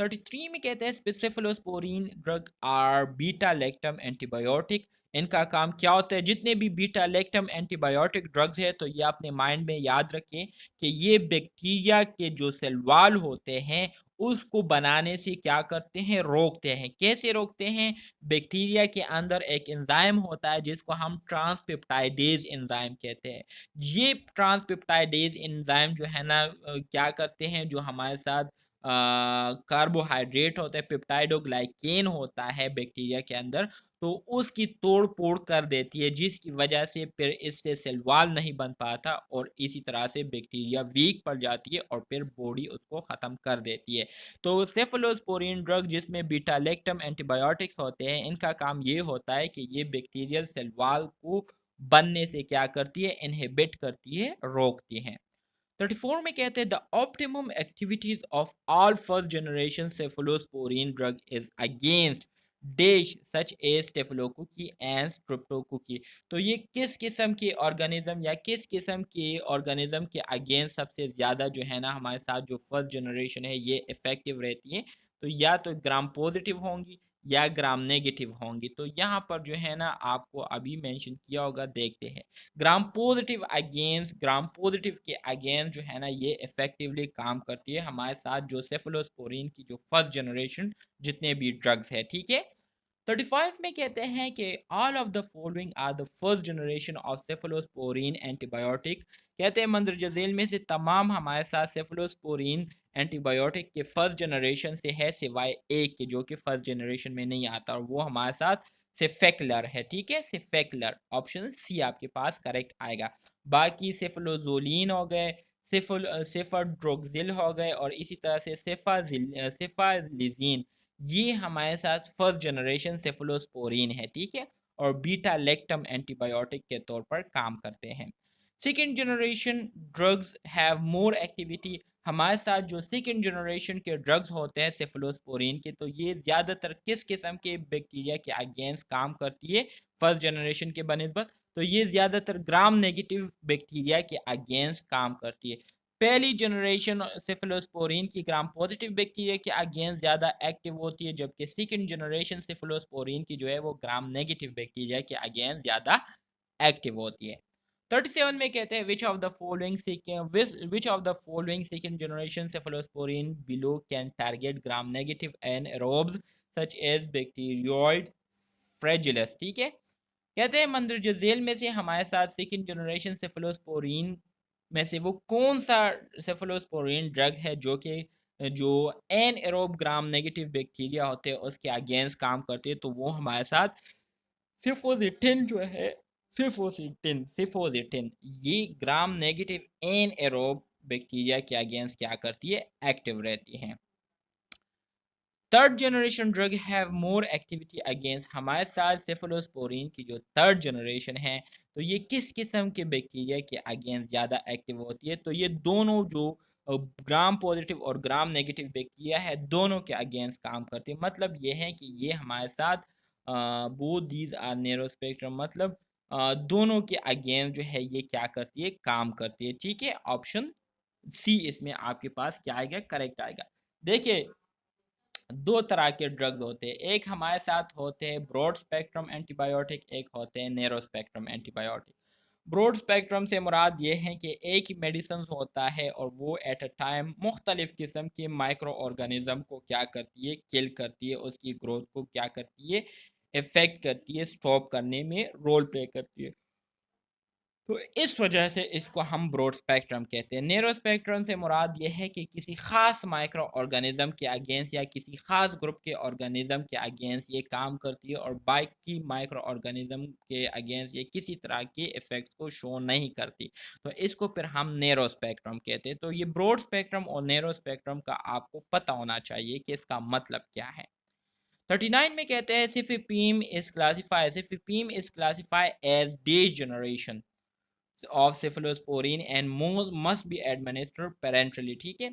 33 में कहते हैं cephalosporin drug are beta lactam antibiotic, इनका काम क्या होता है? जितने भी बीटा लैक्टम एंटीबायोटिक ड्रग्स है तो ये अपने माइंड में याद रखें कि ये बैक्टीरिया के जो सेल वॉल होते हैं उसको बनाने से क्या करते हैं, रोकते हैं। कैसे रोकते हैं? बैक्टीरिया के अंदर एक एंजाइम होता है जिसको हम ट्रांसपेप्टाइडेज एंजाइम कहते हैं। ये ट्रांसपेप्टाइडेज एंजाइम जो है ना क्या करते हैं, जो हमारे साथ कार्बोहाइड्रेट होता है, पेप्टाइडोग्लाइकेन होता है बैक्टीरिया के अंदर, तो उसकी तोड़ फोड़ कर देती है जिसकी वजह से फिर इससे सेल वॉल नहीं बन पाता और इसी तरह से बैक्टीरिया वीक पड़ जाती है और फिर बॉडी उसको ख़त्म कर देती है। तो सेफलोस्पोरिन ड्रग जिसमें बीटा लैक्टम एंटीबायोटिक्स होते हैं, इनका काम ये होता है कि ये बैक्टीरियल सेल वॉल को बनने से क्या करती है, इनहिबिट करती है, रोकती हैं। 34 में कहते हैं the optimum activities of all first generation cephalosporin drug is against dash such as staphylococci and streptococci. तो ये किस किस्म के ऑर्गेनिज्म या किस किस्म के ऑर्गेनिज्म के अगेंस्ट सबसे ज़्यादा जो है ना हमारे साथ जो फर्स्ट जनरेशन है ये इफेक्टिव रहती है? तो या तो ग्राम पॉजिटिव होंगी या ग्राम नेगेटिव होंगी। तो यहाँ पर जो है ना आपको अभी मेंशन किया होगा, देखते हैं। ग्राम पॉजिटिव के अगेंस्ट जो है ना ये इफेक्टिवली काम करती है हमारे साथ जो सेफलोस्पोरिन की जो फर्स्ट जनरेशन जितने भी ड्रग्स है। ठीक है, 35 में कहते हैं कि all of the following are the first generation of cephalosporin antibiotic. कहते हैं मंदरजा झैल में से तमाम हमारे साथ सेफलोस्पोरिन एंटीबायोटिक के फर्स्ट जनरेशन से है सिवाय एक के जो कि फर्स्ट जनरेशन में नहीं आता और वो हमारे साथ सेफेक्लर है। ठीक है, सेफेक्लर ऑप्शन सी आपके पास करेक्ट आएगा। बाकी सेफलोजोलिन हो गए, सेफाड्रोक्सिल हो गए और इसी तरह से सेफालिजीन, ये हमारे साथ फर्स्ट जनरेशन सेफलोस्पोरिन है। ठीक है, और बीटा लैक्टम एंटीबायोटिक के तौर पर काम करते हैं। Second generation drugs have more activity, हमारे साथ जो सेकेंड जनरेशन के ड्रग्स होते हैं सेफलोस्पोरिन के, तो ये ज़्यादातर किस किस्म के बैक्टीरिया के अगेंस्ट काम करती है फर्स्ट जनरेशन के बनस्बत? तो ये ज़्यादातर ग्राम नेगेटिव बैक्टीरिया के अगेंस्ट काम करती है। पहली जनरेशन सेफलोस्पोरिन की ग्राम पॉजिटिव बैक्टीरिया के अगेंस्ट ज़्यादा एक्टिव होती है, जबकि सेकेंड जनरेशन सेफलोस्पोरिन की जो है वो ग्राम नेगेटिव बैक्टीरिया के अगेंस्ट ज़्यादा एक्टिव होती है। 37 में कहते हैं which of the following second generation cephalosporin below can target gram negative anaerobes such as bacteroides fragilis. ठीक है, कहते हैं मंदरजा झैल में से हमारे साथ सेकेंड जनरेशन सेफलोस्पोरिन में से वो कौन सा सेफलोस्पोरिन ड्रग है जो एनएरोब ग्राम नेगेटिव बैक्टीरिया होते हैं उसके अगेंस्ट काम करते हैं, तो वो हमारे साथ सिफोजिटिन जो है, सिफोजिटिन ये ग्राम नेगेटिव एनएरोब बैक्टीरिया के अगेंस्ट क्या करती है, एक्टिव रहती है। Third generation drug have more activity against, हमारे साथ सेफलोस्पोरिन की जो थर्ड जनरेशन है तो ये किस किस्म के बैक्टीरिया के अगेंस्ट ज़्यादा एक्टिव होती है, तो ये दोनों जो ग्राम पॉजिटिव और ग्राम नेगेटिव बैक्टीरिया है दोनों के अगेंस्ट काम करती है। मतलब ये है कि ये हमारे साथ both these are narrow spectrum, मतलब दोनों के अगेंस्ट जो है ये क्या करती है, काम करती है। ठीक है, ऑप्शन सी इसमें आपके पास क्या आएगा, करेक्ट आएगा। देखिए दो तरह के ड्रग्स होते हैं, एक हमारे साथ होते हैं ब्रॉड स्पेक्ट्रम एंटीबायोटिक, एक होते हैं narrow spectrum antibiotic. Broad spectrum से मुराद ये है कि एक ही मेडिसिन होता है और वो एट अ टाइम मुख्तलिफ किस्म के माइक्रो ऑर्गेनिज्म को क्या करती है, किल करती है, उसकी ग्रोथ को क्या करती है, इफेक्ट करती है, स्टॉप करने में रोल प्ले करती है। तो इस वजह से इसको हम ब्रॉड स्पेक्ट्रम कहते हैं। नैरो स्पेक्ट्रम से मुराद ये है कि किसी ख़ास माइक्रो ऑर्गेनिज्म के अगेंस्ट या किसी ख़ास ग्रुप के ऑर्गेनिज्म के अगेंस्ट ये काम करती है और बाकी माइक्रो ऑर्गेनिज्म के अगेंस्ट ये किसी तरह के इफ़ेक्ट्स को शो नहीं करती, तो इसको फिर हम नैरो स्पेक्ट्रम कहते हैं। तो ये ब्रॉड स्पेक्ट्रम और नैरो स्पेक्ट्रम का आपको पता होना चाहिए कि इसका मतलब क्या है। 39 में कहते हैं cefepime is classify as the generation of cephalosporin and must be administered parenterally. ठीक है,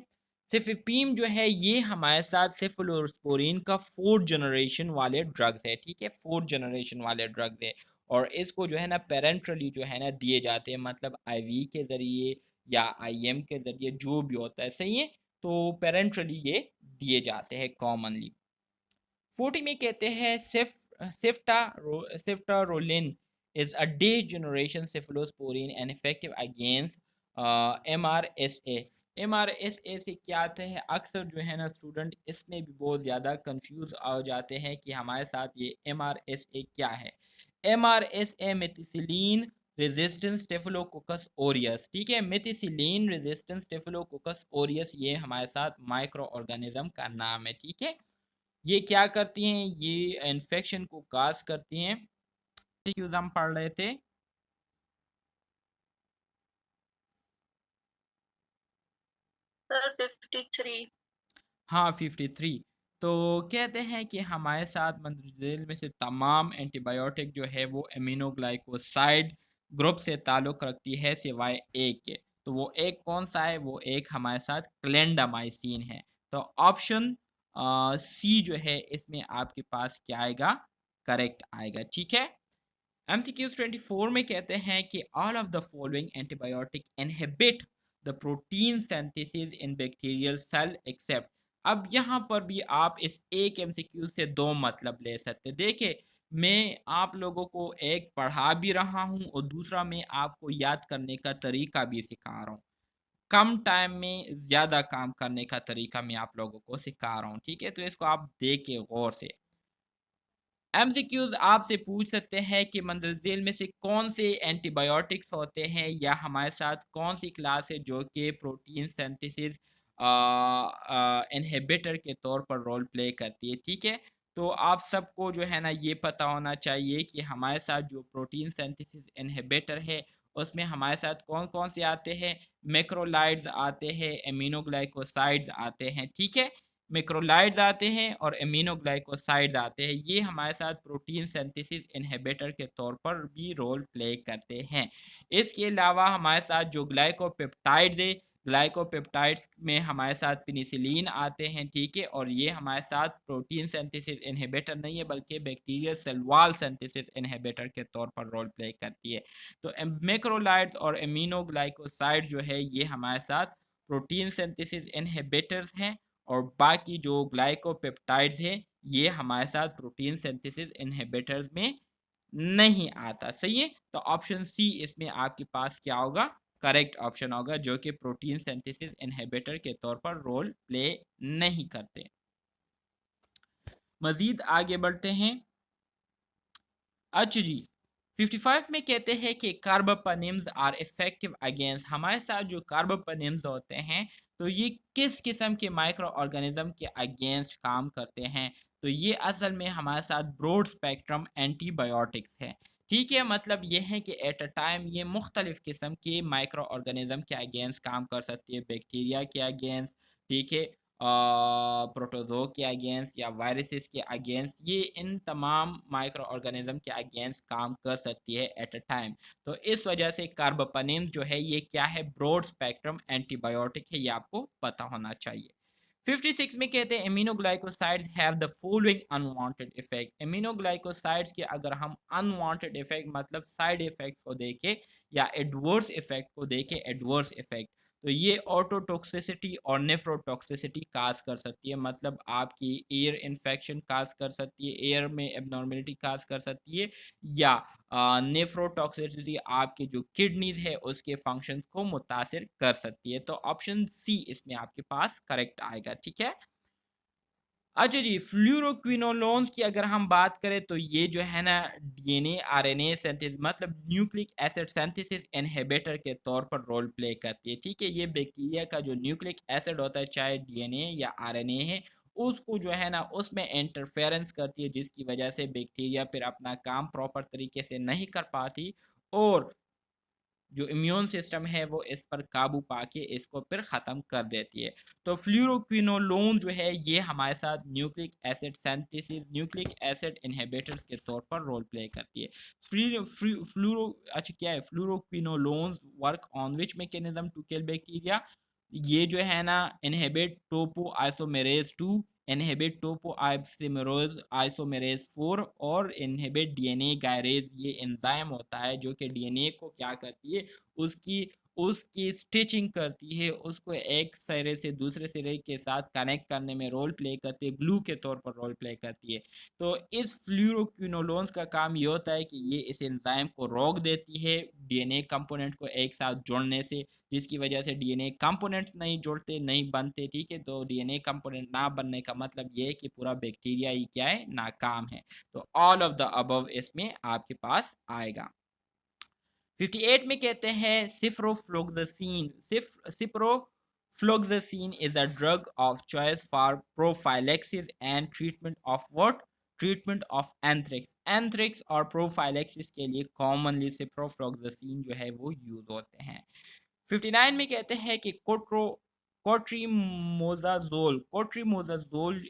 सिफिपीम जो है ये हमारे साथ सेफलोस्पोरिन का फोर्थ जनरेशन वाले ड्रग्स है। ठीक है, फोर्थ जनरेशन वाले ड्रग्स है और इसको जो है ना पेरेंटली जो है ना दिए जाते हैं, मतलब आईवी के ज़रिए या आईएम के ज़रिए जो भी होता है, सही है, तो पेरेंटली ये दिए जाते हैं कॉमनली। 40 में कहते हैं सिफ्टारोलिन is a day generation cephalosporin and effective against MRSA। MRSA से क्या आता है, अक्सर जो है ना स्टूडेंट इसमें भी बहुत ज़्यादा कंफ्यूज हो जाते हैं कि हमारे साथ ये MRSA क्या है। MRSA methicillin resistance staphylococcus aureus. ठीक है, मेथिसिलीन रेजिस्टेंस स्टेफिलोकोकस ओरियस ये हमारे साथ माइक्रो ऑर्गेनिज्म का नाम है। ठीक है, ये क्या करती हैं, ये इन्फेक्शन को काज करती हैं। क्यूज हम पढ़ रहे थे, सर 53। हाँ 53। तो कहते हैं कि हमारे साथ मंदरजेल में से तमाम एंटीबायोटिक जो है वो एमिनोग्लाइकोसाइड ग्रुप से ताल्लुक़ रखती है सिवाय एक के। तो वो एक कौन सा है, वो एक हमारे साथ क्लेंडामाइसिन है। तो ऑप्शन सी जो है इसमें आपके पास क्या आएगा, करेक्ट आएगा। ठीक है, MCQs 24 में कहते हैं कि all of the following antibiotic inhibit the protein synthesis in bacterial cell except. अब यहाँ पर भी आप इस एक MCQ से दो मतलब ले सकते। देखिए मैं आप लोगों को एक पढ़ा भी रहा हूँ और दूसरा मैं आपको याद करने का तरीका भी सिखा रहा हूँ, कम टाइम में ज़्यादा काम करने का तरीका मैं आप लोगों को सिखा रहा हूँ। ठीक है, तो इसको आप देखिए गौर से। एमसीक्यूज आपसे पूछ सकते हैं कि मंदरजेल में से कौन से एंटीबायोटिक्स होते हैं या हमारे साथ कौन सी क्लास है जो कि प्रोटीन सिंथेसिस इनहिबिटर के तौर पर रोल प्ले करती है। ठीक है, तो आप सबको जो है ना ये पता होना चाहिए कि हमारे साथ जो प्रोटीन सिंथेसिस इनहिबिटर है उसमें हमारे साथ कौन कौन से आते हैं, मैक्रोलाइड्स आते हैं, एमिनोग्लाइकोसाइड्स आते हैं। ठीक है, मैक्रोलाइड्स आते हैं और एमिनोग्लाइकोसाइड्स आते हैं, ये हमारे साथ प्रोटीन सिंथेसिस इनहिबिटर के तौर पर भी रोल प्ले करते हैं। इसके अलावा हमारे साथ जो ग्लाइकोपेप्टाइड्स है, ग्लाइकोपेप्टाइड्स में हमारे साथ पेनिसिलिन आते हैं। ठीक है, और ये हमारे साथ प्रोटीन सिंथेसिस इनहिबिटर नहीं है बल्कि bacterial cell wall synthesis inhibitor के तौर पर रोल प्ले करती है। तो मैक्रोलाइड्स और एमिनोग्लाइकोसाइड जो है ये हमारे साथ प्रोटीन सिंथेसिस इनहिबिटर्स हैं और बाकी जो ग्लाइकोपेप्टाइड्स है ये हमारे साथ प्रोटीन सिंथेसिस इनहिबिटर्स में नहीं आता। सही है, तो ऑप्शन सी इसमें आपके पास क्या होगा, करेक्ट ऑप्शन होगा, जो कि प्रोटीन सिंथेसिस इनहिबिटर के तौर पर रोल प्ले नहीं करते। मजीद आगे बढ़ते हैं। अच्छा जी, 55 में कहते हैं कि कार्बापेनिम्स आर इफेक्टिव अगेंस्ट, हमारे साथ जो कार्बापेनिम्स होते हैं तो ये किस किस्म के माइक्रो ऑर्गेनिज्म के अगेंस्ट काम करते हैं, तो ये असल में हमारे साथ ब्रॉड स्पेक्ट्रम एंटीबायोटिक्स है। ठीक है, मतलब ये है कि एट अ टाइम ये मुख्तलिफ किस्म के माइक्रो ऑर्गेनिज्म के अगेंस्ट काम कर सकती है, बैक्टीरिया के अगेंस्ट, ठीक है, प्रोटोजो के अगेंस्ट या वायरसेस के अगेंस्ट, ये इन तमाम माइक्रो ऑर्गेनिज्म के अगेंस्ट काम कर सकती है एट अ टाइम। तो इस वजह से कार्बापेनिम जो है ये क्या है, ब्रॉड स्पेक्ट्रम एंटीबायोटिक है, ये आपको पता होना चाहिए। 56 में कहते हैं aminoglycosides have the following unwanted effect, aminoglycosides के अगर हम अनवांटेड इफेक्ट मतलब साइड इफेक्ट्स को देखें या एडवर्स इफेक्ट को देखें, एडवर्स इफेक्ट, तो ये ऑटोटॉक्सिसिटी और नेफ्रोटॉक्सिसिटी काज कर सकती है, मतलब आपकी एयर इन्फेक्शन काज कर सकती है, एयर में एबनॉर्मेलिटी काज कर सकती है, या नेफ्रोटॉक्सिसिटी आपके जो किडनीज है उसके फंक्शंस को मुतासिर कर सकती है। तो ऑप्शन सी इसमें आपके पास करेक्ट आएगा। ठीक है, अच्छा जी, फ्लूरोक्विनोलोन्स की अगर हम बात करें तो ये जो है ना डीएनए आरएनए सिंथेसिस मतलब न्यूक्लिक एसिड सिंथेसिस इनहिबिटर के तौर पर रोल प्ले करती है। ठीक है, ये बैक्टीरिया का जो न्यूक्लिक एसिड होता है चाहे डीएनए या आरएनए है, उसको जो है ना उसमें इंटरफेरेंस करती है, जिसकी वजह से बैक्टीरिया फिर अपना काम प्रॉपर तरीके से नहीं कर पाती और जो इम्यून सिस्टम है वो इस पर काबू पाके इसको फिर ख़त्म कर देती है। तो फ्लूरोक्विनोलोन जो है ये हमारे साथ nucleic acid synthesis nucleic acid inhibitors के तौर पर रोल प्ले करती है। फ्री फ्री फ्लूरो अच्छा क्या है, fluoroquinolones work on which mechanism to kill bacteria, ये जो है ना inhibit topoisomerase 2, inhibit topoisomerase 4 और इनहिबिट डीएनए गायरेज, ये एंजाइम होता है जो कि डीएनए को क्या करती है, उसकी उसकी स्टिचिंग करती है, उसको एक सिरे से दूसरे सिरे के साथ कनेक्ट करने में रोल प्ले करती है, ग्लू के तौर पर रोल प्ले करती है। तो इस फ्लूरोक्विनोलोन्स का काम ये होता है कि ये इस एंजाइम को रोक देती है डीएनए कंपोनेंट को एक साथ जोड़ने से, जिसकी वजह से डीएनए कंपोनेंट्स नहीं जुड़ते नहीं बनते। ठीक है, तो डीएनए कंपोनेंट ना बनने का मतलब ये है कि पूरा बैक्टीरिया ही क्या है, नाकाम है। तो ऑल ऑफ द अबव इसमें आपके पास आएगा। 58 में कहते हैं ciprofloxacin is a drug of choice for prophylaxis and treatment of what, treatment of anthrax, anthrax और प्रोफाइलेक्सिस के लिए कॉमनली सिप्रोफ्लोक्सासिन जो है वो यूज होते हैं। 59 में कहते हैं कि cotrimoxazole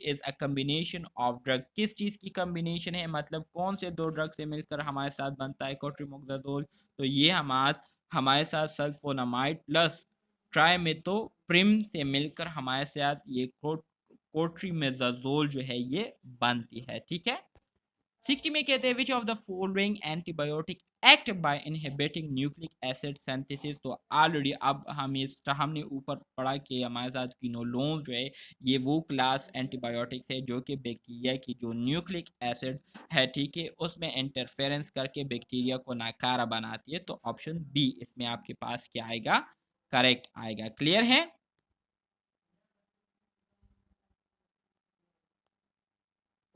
is a combination of drug, किस चीज की कम्बिनेशन है, मतलब कौन से दो ड्रग से मिलकर हमारे साथ बनता है कोट्रीमोजाजोल, तो ये हमारे साथ सल्फोनामाइड प्लस ट्राइमेथोप्रिम से मिलकर हमारे साथ ये कोट्रीमेजाजोल जो है ये बनती है। ठीक है, 60 में कहते हैं which of the following antibiotic act by inhibiting nucleic acid synthesis, तो ऑलरेडी अब हमने ऊपर पढ़ा कि हमारे साथ क्विनोलोन जो है ये वो क्लास एंटीबायोटिक्स है जो कि बैक्टीरिया की जो न्यूक्लिक एसिड है, ठीक है, उसमें इंटरफेरेंस करके बैक्टीरिया को नाकारा बनाती है। तो ऑप्शन बी इसमें आपके पास क्या आएगा, करेक्ट आएगा। क्लियर है?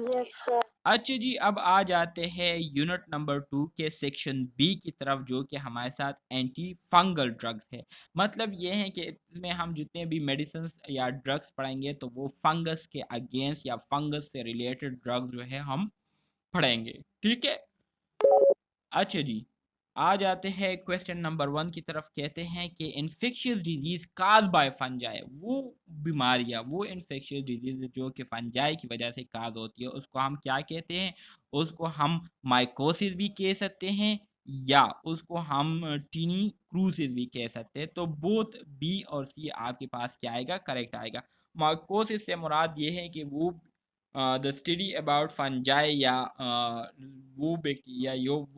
Yes sir. अच्छा जी, अब आ जाते हैं यूनिट नंबर 2 के सेक्शन बी की तरफ, जो कि हमारे साथ एंटी फंगल ड्रग्स है। मतलब ये है कि इसमें हम जितने भी मेडिसिन या ड्रग्स पढ़ेंगे तो वो फंगस के अगेंस्ट या फंगस से रिलेटेड ड्रग्स जो है हम पढ़ेंगे। ठीक है, अच्छा जी, आ जाते हैं क्वेश्चन नंबर 1 की तरफ। कहते हैं कि infectious disease caused by fungi, वो बीमारियां वो इन्फेक्शियस डिजीज जो कि फंजाई की वजह से काज होती है उसको हम क्या कहते हैं, उसको हम माइकोसिस भी कह सकते हैं या उसको हम टीनी क्रूसिस भी कह सकते हैं। तो बोथ बी और सी आपके पास क्या आएगा, करेक्ट आएगा। माइकोसिस से मुराद ये है कि वो द स्टडी अबाउट फंजाई या वो बैक्टीरिया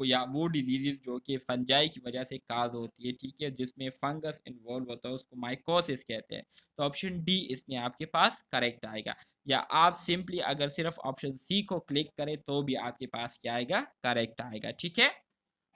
या वो डिजीज़ जो कि फंजाई की वजह से काज होती है, ठीक है, जिसमें फंगस इन्वॉल्व होता है उसको माइकोसिस कहते हैं। तो ऑप्शन डी इसमें आपके पास करेक्ट आएगा, या आप सिंपली अगर सिर्फ ऑप्शन सी को क्लिक करें तो भी आपके पास क्या आएगा, करेक्ट आएगा। ठीक है,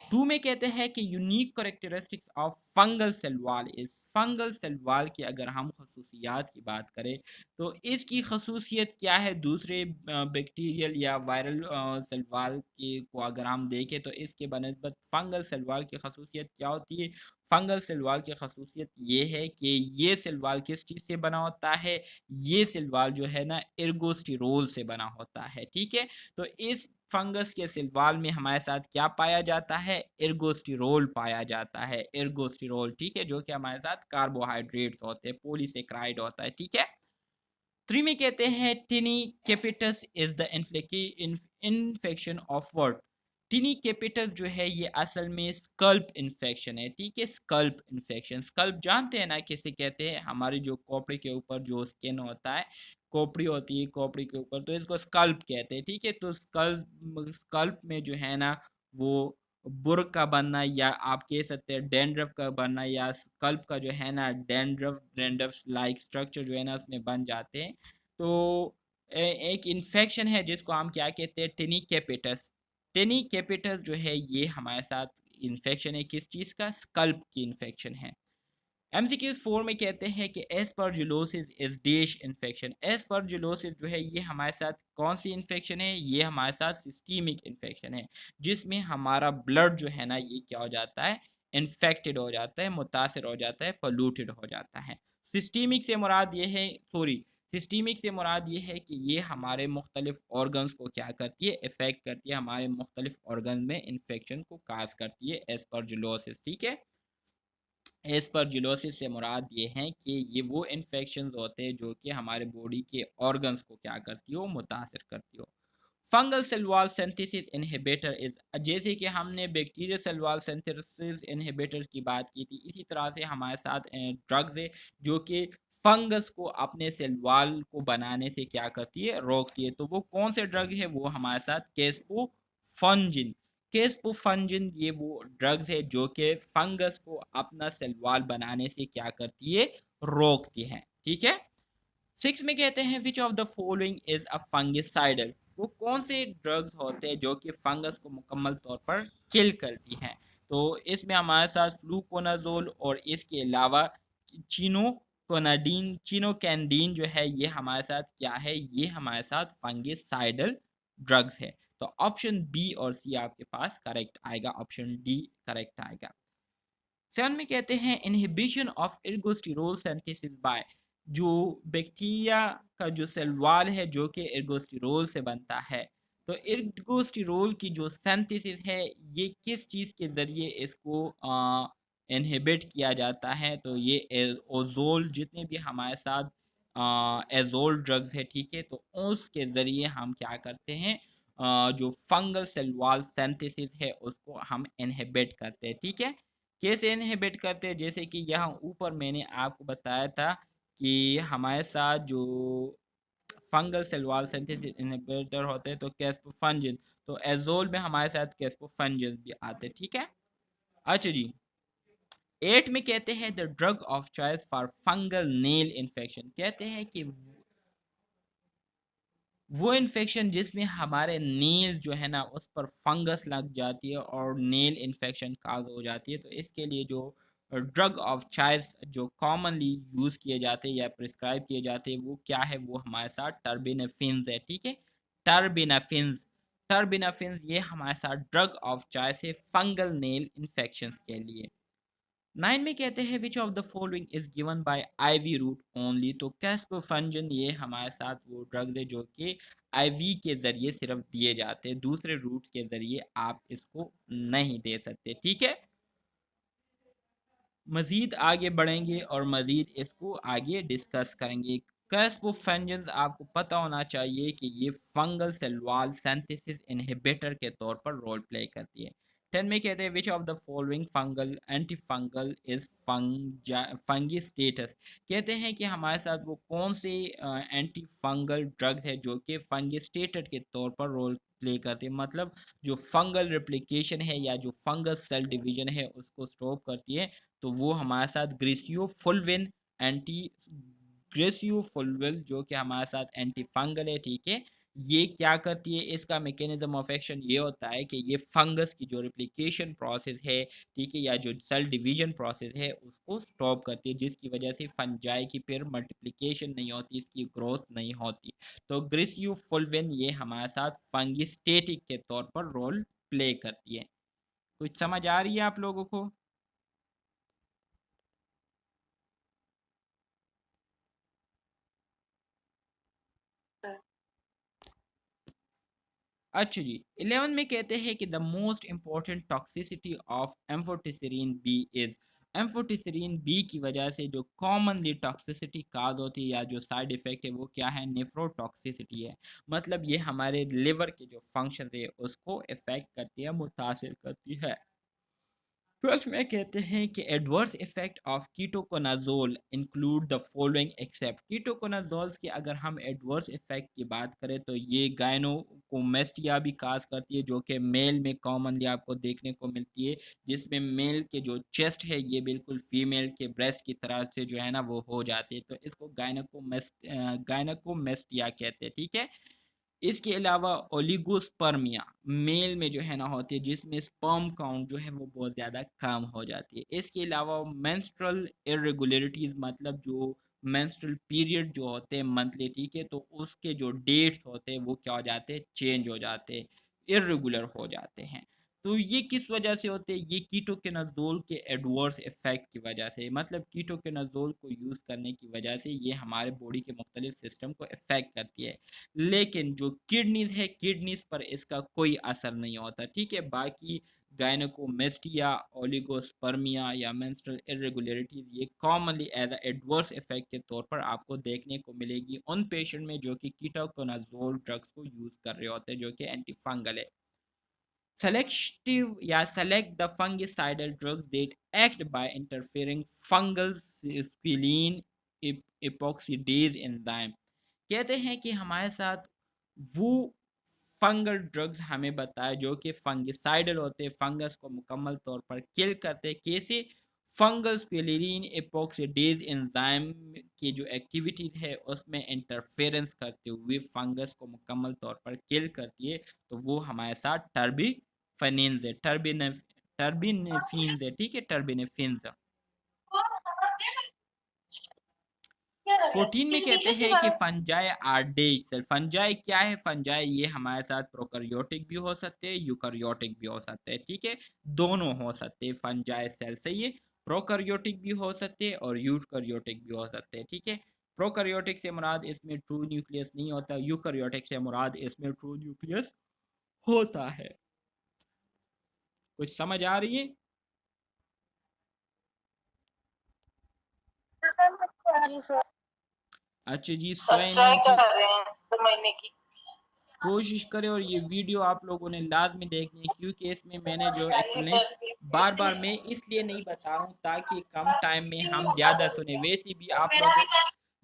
टू में कहते हैं कि unique characteristics of fungal cell wall इस फंगल सेल वॉल की अगर हम खसूसियात की बात करें तो इसकी खसूसियत क्या है दूसरे बैक्टीरियल या वायरल सेल वॉल के को अगर हम देखें तो इसके बनस्बत फंगल सेल वॉल की खसूसियत क्या होती है। फंगल सेल वॉल की खसूसियत ये है कि ये सेल वॉल किस चीज़ से बना होता है, ये सेल वॉल जो है ना एर्गोस्टिरोल से बना होता है। ठीक है, तो इस फंगस के सेल वॉल में हमारे साथ क्या पाया जाता है, एर्गोस्टिरोल पाया जाता है, एर्गोस्टिरोल। ठीक है, जो कि हमारे साथ कार्बोहाइड्रेट्स होते हैं, पॉलीसेक्राइड होता है। ठीक है, थ्री में कहते हैं tinea capitis is the infection of wart. Tinea capitis जो है ये असल में स्कल्प इन्फेक्शन है। ठीक है, स्कल्प इन्फेक्शन, स्कल्प जानते हैं ना किसे कहते हैं, हमारी जो खोपड़ी के ऊपर जो स्किन होता है, खोपड़ी होती है खोपड़ी के ऊपर, तो इसको स्कल्प कहते हैं। ठीक है, तो स्कल्प स्कल्प में जो है ना वो बुर का बनना या आप कह सकते हैं डैंड्रफ का बनना या स्कल्प का जो है ना डैंड्रफ डैंड्रफ लाइक स्ट्रक्चर जो है ना उसमें बन जाते हैं। तो एक इन्फेक्शन है जिसको हम क्या कहते हैं, टेनिकेपेटस। टेनिकेपेटस जो है ये हमारे साथ इन्फेक्शन है किस चीज़ का, स्कल्प की इन्फेक्शन है। एमसीक्यूज 4 में कहते हैं कि aspergillosis is dash infection. Aspergillosis जो है ये हमारे साथ कौन सी इन्फेक्शन है, ये हमारे साथ सिस्टीमिक इन्फेक्शन है जिसमें हमारा ब्लड जो है ना ये क्या हो जाता है, इन्फेक्टेड हो जाता है, मुतासर हो जाता है, पोल्यूटेड हो जाता है। सिस्टीमिक से मुराद ये है, सॉरी, सिस्टीमिक से मुराद ये है कि ये हमारे मुख्तलिफ ऑर्गन्स को क्या करती है, इफेक्ट करती है, हमारे मुख्तलिफ ऑर्गन में इन्फेक्शन को काज करती है एस्परजिलोसिस। ठीक है, एस्परजिलोसिस से मुराद ये हैं कि ये वो इन्फेक्शंस होते हैं जो कि हमारे बॉडी के ऑर्गन्स को क्या करती हो, मुतासर करती हो। Fungal cell wall synthesis inhibitor is, जैसे कि हमने bacteria cell wall synthesis inhibitor की बात की थी, इसी तरह से हमारे साथ ड्रग्स है जो कि फंगस को अपने सेल वॉल को बनाने से क्या करती है, रोकती है। तो वो कौन से ड्रग है, वो हमारे साथ केस्पोफंजिन। केस्पोफंजिन ये वो ड्रग्स है जो कि फंगस को अपना सेल वॉल बनाने से क्या करती है, रोकती है। ठीक है, सिक्स में कहते हैं which of the following is a fungicidal. वो कौन से ड्रग्स होते हैं जो कि फंगस को मुकम्मल तौर पर किल करती हैं। तो इसमें हमारे साथ फ्लूकोनाजोल और इसके अलावा चीनोकोनाडीन, चीनोकैंडीन जो है ये हमारे साथ क्या है, ये हमारे साथ फंगिसाइडल ड्रग्स है। तो ऑप्शन बी और सी आपके पास करेक्ट आएगा, ऑप्शन डी करेक्ट आएगा। सेवन में कहते हैं इनहिबिशन ऑफ एर्गोस्टिरोल सिंथेसिस बाय, जो बैक्टीरिया का जो सेल वॉल है जो कि एर्गोस्टिरोल से बनता है। तो एर्गोस्टिरोल की जो सिंथेसिस है ये किस चीज़ के ज़रिए इसको इनहिबिट किया जाता है, तो ये ओजोल जितने भी हमारे साथ एजोल ड्रग्स है, ठीक है, तो उसके ज़रिए हम क्या करते हैं, जो फंगल सेल वॉल सिंथेसिस है उसको हम इनहिबिट करते हैं। ठीक है, कैसे इनहिबिट करते हैं, जैसे कि यहाँ ऊपर मैंने आपको बताया था कि हमारे साथ जो fungal cell wall synthesis inhibitor होते हैं तो कैस्पोफंजिन, तो एजोल में हमारे साथ कैस्पोफंजिन भी आते हैं। ठीक है, अच्छा जी, 8 में कहते हैं the drug of choice for fungal nail infection. कहते हैं कि वो इन्फेक्शन जिसमें हमारे नेल्स जो है ना उस पर फंगस लग जाती है और नेल इन्फेक्शन काज हो जाती है, तो इसके लिए जो ड्रग ऑफ चॉइस जो कॉमनली यूज़ किए जाते हैं या प्रिस्क्राइब किए जाते हैं वो क्या है, वो हमारे साथ टर्बिनाफिन्स है। ठीक है, टर्बिनाफिन्स, टर्बिनाफिन्स ये हमारे साथ ड्रग ऑफ चॉइस है फंगल नेल इन्फेक्शंस के लिए। 9 में कहते हैं which of the following is given by IV route only. तो कैस्पोफंजन ये हमारे साथ वो ड्रग्स है जो कि आईवी के ज़रिए सिर्फ दिए जाते हैं, दूसरे रूट के ज़रिए आप इसको नहीं दे सकते। ठीक है, मज़ीद आगे बढ़ेंगे और मज़ीद इसको आगे डिस्कस करेंगे। कैस्पोफेंजन्स आपको पता होना चाहिए कि ये fungal cell wall synthesis inhibitor के तौर पर रोल प्ले करती है। 10 में कहते हैं which of the following fungal anti fungal is fungi status. कहते हैं कि हमारे साथ वो कौन से एंटी फंगल ड्रग्स है जो कि फंगी स्टेटस के तौर पर रोल प्ले करते हैं, मतलब जो फंगल रेप्लिकेशन है या जो फंगस सेल डिवीजन है उसको स्टॉप करती है। तो वो हमारे साथ ग्रेसियोफुलविन एंटी, ग्रेसियोफुलविल जो कि हमारे साथ एंटी फंगल है। ठीक है, ये क्या करती है, इसका मैकेनिज्म ऑफ एक्शन ये होता है कि ये फंगस की जो रिप्लिकेशन प्रोसेस है, ठीक है, या जो सेल डिवीजन प्रोसेस है उसको स्टॉप करती है, जिसकी वजह से फंजाई की फिर मल्टीप्लिकेशन नहीं होती, इसकी ग्रोथ नहीं होती। तो ग्रिसियोफुल्विन ये हमारे साथ फंगिस्टेटिक के तौर पर रोल प्ले करती है। कुछ समझ आ रही है आप लोगों को? अच्छा जी, 11 में कहते हैं कि the most important toxicity of amphotericin B is, amphotericin B की वजह से जो कॉमनली टॉक्सिसिटी काज होती है या जो साइड इफेक्ट है वो क्या है, नेफ्रोटॉक्सिसिटी है। मतलब ये हमारे लिवर के जो फंक्शन है उसको इफेक्ट करती है, मुतासिर करती है। 12 में कहते हैं कि adverse effect of ketoconazole include the following except, ketoconazoles की अगर हम एडवर्स इफेक्ट की बात करें तो ये गायनोकोमेस्टिया भी काज करती है, जो कि मेल में कॉमनली आपको देखने को मिलती है, जिसमें मेल के जो चेस्ट है ये बिल्कुल फीमेल के ब्रेस्ट की तरह से जो है ना वो हो जाती है, तो इसको गायनोकोमेस्टिया कहते हैं, ठीक है। इसके अलावा ओलिगोस्पर्मिया मेल में जो है ना होती है, जिसमें स्पर्म काउंट जो है वो बहुत ज़्यादा कम हो जाती है। इसके अलावा मेंस्ट्रुअल इरेगुलरिटीज़, मतलब जो मेंस्ट्रुअल पीरियड जो होते हैं मंथली, ठीक है, तो उसके जो डेट्स होते हैं वो क्या हो जाते हैं, चेंज हो जाते हैं, इरेगुलर हो जाते हैं। तो ये किस वजह से होते हैं, ये कीटोकेनाजोल के एडवर्स इफेक्ट की वजह से, मतलब कीटोकेनाजोल को यूज़ करने की वजह से ये हमारे बॉडी के मुख्तलिफ सिस्टम को इफेक्ट करती है। लेकिन जो किडनीज है, किडनीज पर इसका कोई असर नहीं होता, ठीक है। बाकी गायनोकोमेस्टिया, ओलिगोस्पर्मिया या मेंस्ट्रुअल इरेगुलरिटीज ये कॉमनली एज एडवर्स इफेक्ट के तौर पर आपको देखने को मिलेगी उन पेशेंट में जो कि कीटोकोनाजोल ड्रग्स को यूज कर रहे होते हैं, जो कि एंटी फंगल है। Selective या select the fungicidal drugs that act by interfering fungal squalene epoxidase enzyme। कहते हैं कि हमारे साथ वो फंगल ड्रग्स हमें बताए जो कि फंगिसाइडल होते हैं, फंगस को मुकम्मल तौर पर किल करते हैं। कैसे? फंगल स्क्वेलेरिन एपोक्सिडेज एंजाइम की जो एक्टिविटीज है उसमें इंटरफेरेंस करते हुए फंगस को मुकम्मल तौर पर किल करती है। तो वो हमारे साथ टर्बिफेनिन्स है, टर्बिनेफिन्स है, ठीक है, टर्बिनेफिन्स। 14 में कहते हैं कि फंजाई आर डेक्सेल। फंजाई क्या है? फंजाई ये हमारे साथ प्रोकैरियोटिक भी हो सकते हैं, यूकैरियोटिक भी हो सकते हैं, ठीक है, दोनों हो सकते हैं फंजाई सेल से। ये प्रोकैरियोटिक भी हो सकते हैं और यूकैरियोटिक भी हो सकते हैं, ठीक है। प्रोकैरियोटिक से मुराद इसमें ट्रू न्यूक्लियस नहीं होता, यूकैरियोटिक से मुराद इसमें ट्रू न्यूक्लियस होता है। कुछ समझ आ रही है? अच्छा जी, सर ट्राई कर रहे हैं 2 महीने की। कोशिश करें और ये वीडियो आप लोगों ने लाजमी देखनी है, क्योंकि इसमें मैंने जो जी एक्सप्लेन सर। बार बार मैं इसलिए नहीं बता रहा हूँ ताकि कम टाइम में हम ज़्यादा सुने। वैसे भी आप लोगों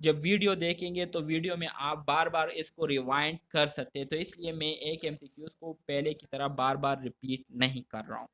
जब वीडियो देखेंगे तो वीडियो में आप बार बार इसको रिवाइंड कर सकते हैं, तो इसलिए मैं एक एमसीक्यूज को पहले की तरह बार बार रिपीट नहीं कर रहा हूँ।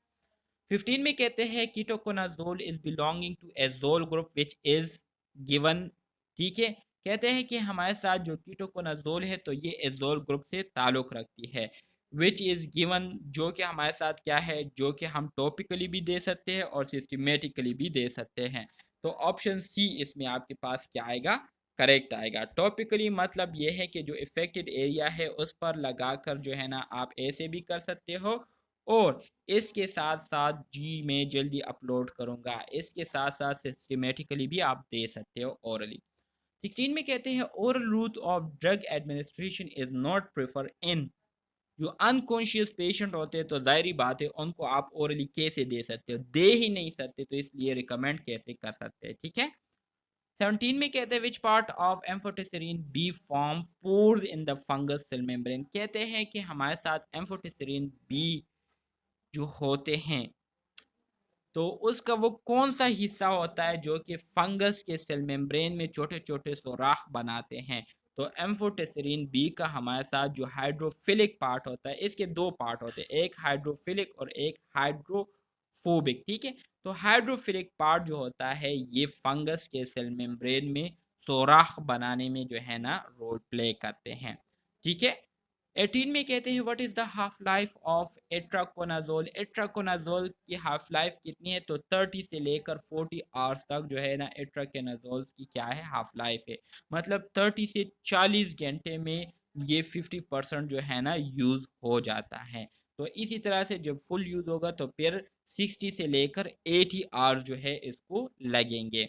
15 में कहते हैं ketoconazole is belonging to azole group which is given, ठीक है। कहते हैं कि हमारे साथ जो कीटोकोनाजोल है तो ये एजोल ग्रुप से ताल्लुक रखती है, विच इज गिवन, जो कि हमारे साथ क्या है, जो कि हम टॉपिकली भी दे सकते हैं और सिस्टमेटिकली भी दे सकते हैं। तो ऑप्शन सी इसमें आपके पास क्या आएगा, करेक्ट आएगा। टॉपिकली मतलब ये है कि जो इफेक्टेड एरिया है उस पर लगाकर जो है ना आप ऐसे भी कर सकते हो, और इसके साथ साथ जी मैं जल्दी अपलोड करूँगा, इसके साथ साथ सिस्टमेटिकली भी आप दे सकते हो ओरली। 16 में कहते हैं oral route of drug administration is not prefer इन, जो अनकॉन्शियस पेशेंट होते हैं तो जाहिर बात है उनको आप ओरली कैसे दे सकते हो, दे ही नहीं सकते, तो इसलिए रिकमेंड कैसे कर सकते हैं, ठीक है। 17 में कहते हैं which part of amphotericin B form pores in the fungus cell membrane. कहते हैं कि हमारे साथ एम्फोटेसिरिन बी जो होते हैं तो उसका वो कौन सा हिस्सा होता है जो कि फंगस के सेल मेम्ब्रेन में छोटे छोटे सुराख बनाते हैं। तो एम्फोटेसिरिन बी का हमारे साथ जो हाइड्रोफिलिक पार्ट होता है, इसके दो पार्ट होते हैं, एक हाइड्रोफिलिक और एक हाइड्रोफोबिक, ठीक है। तो हाइड्रोफिलिक पार्ट जो होता है ये फंगस के सेल मेम्ब्रेन में सुराख बनाने में जो है ना रोल प्ले करते हैं, ठीक है। 18 में कहते हैं what is the half life of itraconazole. Itraconazole की हाफ लाइफ कितनी है? तो 30 से लेकर 40 आवर्स तक जो है ना एट्राकोनाजोल की क्या है? हाफ लाइफ है। मतलब 30 से 40 घंटे में ये 50% जो है ना यूज हो जाता है। तो इसी तरह से जब फुल यूज होगा तो फिर 60 से लेकर 80 आवर्स जो है इसको लगेंगे।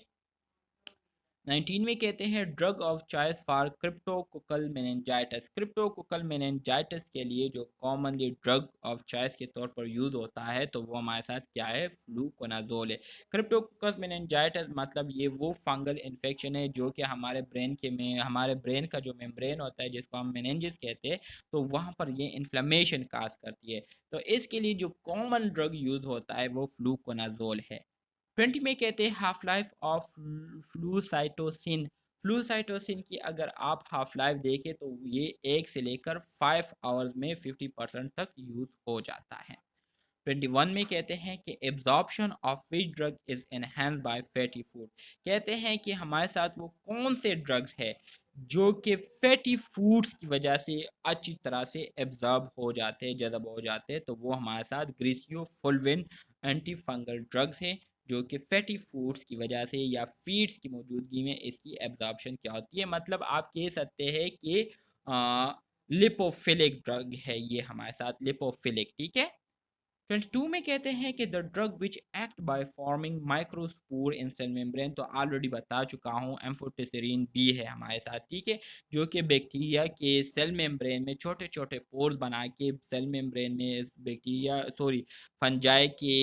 19 में कहते हैं drug of choice for cryptococcal meningitis. Cryptococcal meningitis के लिए जो कॉमनली ड्रग ऑफ चॉइस के तौर पर यूज होता है तो वो हमारे साथ क्या है? फ्लूकोनाजोल है। क्रिप्टोकोकल मेनिंजाइटिस मतलब ये वो फंगल इन्फेक्शन है जो कि हमारे ब्रेन के में हमारे ब्रेन का जो मेम्ब्रेन होता है जिसको हम मेनिंजिस कहते हैं तो वहाँ पर ये इन्फ्लेमेशन काज करती है। तो इसके लिए जो कॉमन ड्रग यूज होता है वो फ्लूकोनाजोल है। 20 में कहते हैं half life of flucytosine. Flucytosine की अगर आप हाफ लाइफ देखें तो ये 1 से लेकर 5 आवर्स में 50% तक यूज हो जाता है। 21 में कहते हैं कि absorption of which drug is enhance by fatty food. कहते हैं कि हमारे साथ वो कौन से ड्रग्स है जो कि फैटी फूड्स की वजह से अच्छी तरह से एब्जॉर्ब हो जाते हैं, जज़ब हो जाते हैं। तो वो हमारे साथ ग्रीसियोफुल्विन एंटी फंगल ड्रग्स है जो कि फैटी फूड्स की वजह से या फीड्स की मौजूदगी में इसकी एब्जॉर्प्शन क्या होती है। मतलब आप कह सकते हैं कि लिपोफिलिक ड्रग है ये हमारे साथ, लिपोफिलिक। ठीक है। 22 में कहते हैं कि the drug which act by forming microspore in cell membrane. तो ऑलरेडी बता चुका हूँ एम्फोटेरिन बी है हमारे साथ। ठीक है। जो कि बैक्टीरिया के सेल मेम्ब्रेन में छोटे छोटे पोर्स बना के सेल मेम्ब्रेन में इस बैक्टीरिया फंजाई के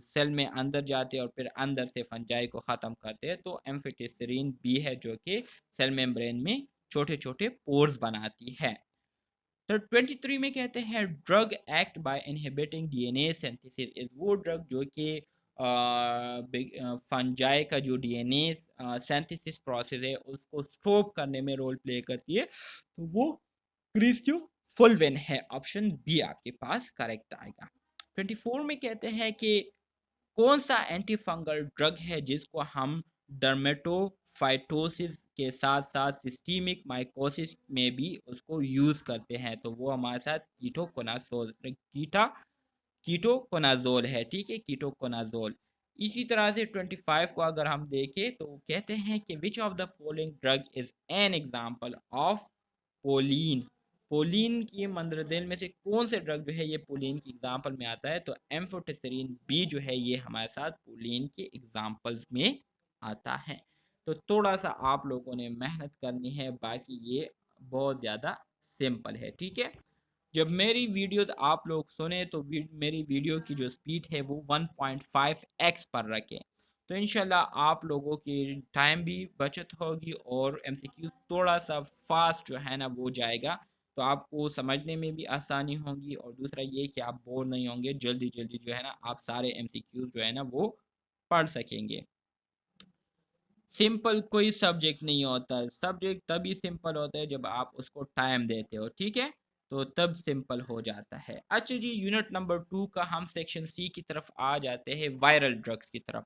सेल में अंदर जाते हैं और फिर अंदर से फंजाई को ख़त्म करते हैं। तो एम्फोटेरिन बी है जो कि सेल मेम्ब्रेन में छोटे छोटे पोर्स बनाती है। तो 23 में कहते हैं drug act by inhibiting DNA synthesis is वो ड्रग जो कि फंजाई का जो डीएनए सिंथेसिस प्रोसेस है उसको स्टॉप करने में रोल प्ले करती है। तो वो क्रिस्टोफुल्विन है। ऑप्शन बी आपके पास करेक्ट आएगा। 24 में कहते हैं कि कौन सा एंटी फंगल ड्रग है जिसको हम डर्मेटोफाइटोसिस के साथ साथ सिस्टीमिक माइकोसिस में भी उसको यूज करते हैं? तो वो हमारे साथ कीटोकोनाजोल है। ठीक है, कीटोकोनाजोल। इसी तरह से 25 को अगर हम देखें तो कहते हैं कि which of the following drug is an example of pollen. Pollen की मंदरजेल में से कौन से ड्रग जो है ये पोलिन की एग्जाम्पल में आता है? तो एम्फोटेरिन बी जो है ये हमारे साथ पोलिन के एग्जाम्पल्स में आता है। तो थोड़ा सा आप लोगों ने मेहनत करनी है, बाकी ये बहुत ज़्यादा सिंपल है। ठीक है। जब मेरी वीडियोस आप लोग सुने तो मेरी वीडियो की जो स्पीड है वो 1.5x पर रखें तो इंशाल्लाह आप लोगों की टाइम भी बचत होगी और एमसीक्यू थोड़ा सा फास्ट जो है ना वो जाएगा। तो आपको समझने में भी आसानी होगी और दूसरा ये कि आप बोर नहीं होंगे, जल्दी जल्दी जो है ना आप सारे एमसीक्यू जो है ना वो पढ़ सकेंगे। सिंपल कोई सब्जेक्ट नहीं होता, सब्जेक्ट तभी सिंपल होता है जब आप उसको टाइम देते हो। ठीक है, तो तब सिंपल हो जाता है। अच्छा जी, यूनिट नंबर 2 का हम सेक्शन सी की तरफ आ जाते हैं, वायरल ड्रग्स की तरफ।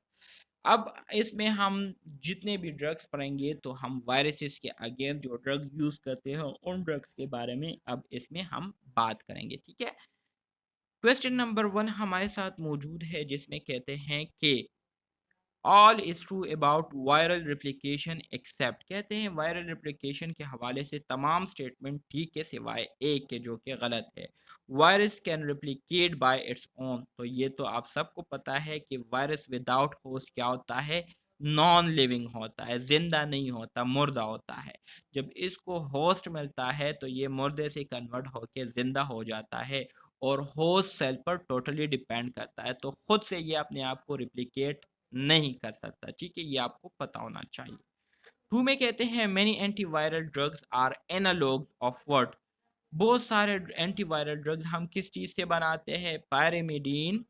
अब इसमें हम जितने भी ड्रग्स पढ़ेंगे तो हम वायरसेस के अगेंस्ट जो ड्रग यूज करते हैं उन ड्रग्स के बारे में अब इसमें हम बात करेंगे। ठीक है। क्वेश्चन नंबर 1 हमारे साथ मौजूद है जिसमें कहते हैं कि all is true about viral replication except. कहते हैं वायरल रिप्लिकेशन के हवाले से तमाम स्टेटमेंट ठीक है सिवाय एक के जो कि गलत है। Virus can replicate bye its own. तो ये तो आप सबको पता है कि वायरस विदाउट होस्ट क्या होता है? नॉन लिविंग होता है, जिंदा नहीं होता, मुर्दा होता है। जब इसको होस्ट मिलता है तो ये मुर्दे से कन्वर्ट होकर जिंदा हो जाता है और होस्ट सेल पर टोटली डिपेंड करता है। तो खुद से ये अपने आप को रिप्लिकेट नहीं कर सकता। ठीक है, ये आपको पता होना चाहिए। 2 में कहते हैं many antiviral drugs are analogs of what. बहुत सारे एंटीवायरल ड्रग्स हम किस चीज से बनाते हैं? पायरेमिडीन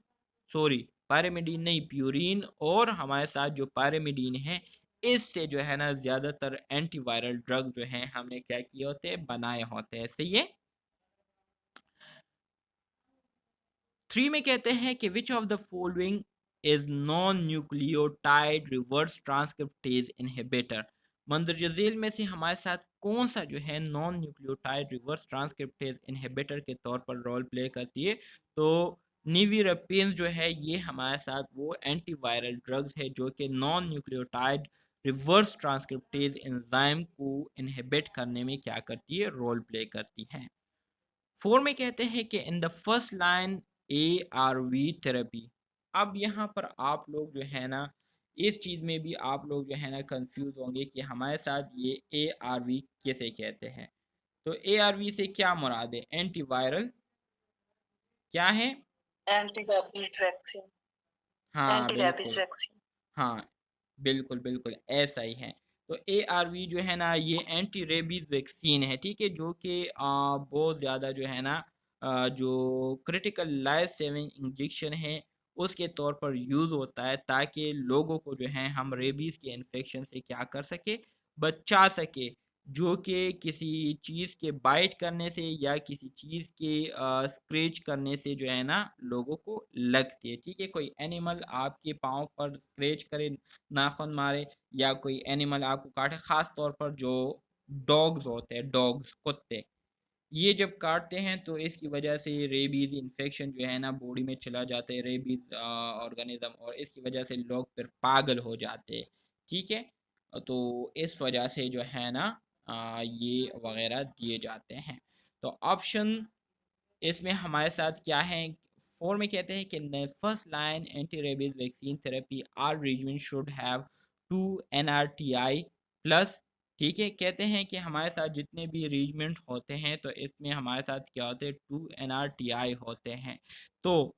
नहीं, प्यूरिन। और हमारे साथ जो पायरेमिडीन है इससे जो है ना ज्यादातर एंटीवायरल ड्रग जो है हमने क्या किए होते हैं? बनाए होते हैं। सही है। 3 में कहते हैं कि which of the following is non nucleotide reverse transcriptase inhibitor. मंदरजा झेल में से हमारे साथ कौन सा जो है non nucleotide reverse transcriptase inhibitor के तौर पर रोल प्ले करती है? तो निविरपेंस जो है ये हमारे साथ वो एंटीवायरल ड्रग्स है जो कि non nucleotide reverse transcriptase enzyme को इनहिबिट करने में क्या करती है, रोल प्ले करती है। 4 में कहते हैं कि in the first line ARV therapy. अब यहाँ पर आप लोग जो है ना इस चीज़ में भी आप लोग जो है ना कंफ्यूज होंगे कि हमारे साथ ये ARV किसे कहते हैं। तो ARV से क्या मुराद है? एंटीवायरल क्या है? Anti rabies vaccine. हाँ एंटी रैबिस बिल्कुल, वैक्सीन। हाँ बिल्कुल बिल्कुल ऐसा ही है। तो ARV जो है ना ये एंटी रेबीज वैक्सीन है, ठीक है, जो कि बहुत ज़्यादा जो है ना जो क्रिटिकल लाइफ सेविंग इंजेक्शन है उसके तौर पर यूज़ होता है ताकि लोगों को जो है हम रेबीज़ के इन्फेक्शन से क्या कर सके, बचा सके, जो कि किसी चीज़ के बाइट करने से या किसी चीज़ के स्क्रैच करने से जो है ना लोगों को लगती है, ठीक है। कोई एनिमल आपके पाँव पर स्क्रैच करे, नाखून मारे, या कोई एनिमल आपको काटे, ख़ास तौर पर जो डॉग्स होते हैं, डॉग्स कुत्ते, ये जब काटते हैं तो इसकी वजह से रेबीज़ इन्फेक्शन जो है ना बॉडी में चला जाता है, रेबीज़ ऑर्गेनिज्म, और इसकी वजह से लोग फिर पागल हो जाते हैं, ठीक है। तो इस वजह से जो है ना ये वगैरह दिए जाते हैं। तो ऑप्शन इसमें हमारे साथ क्या है, 4 में कहते हैं कि न first line anti rabies vaccine therapy are regimen should have 2 NRTI plus, ठीक है। कहते हैं कि हमारे साथ जितने भी रीजमेंट होते हैं तो इसमें हमारे साथ क्या होते हैं, 2 NRTI होते हैं। तो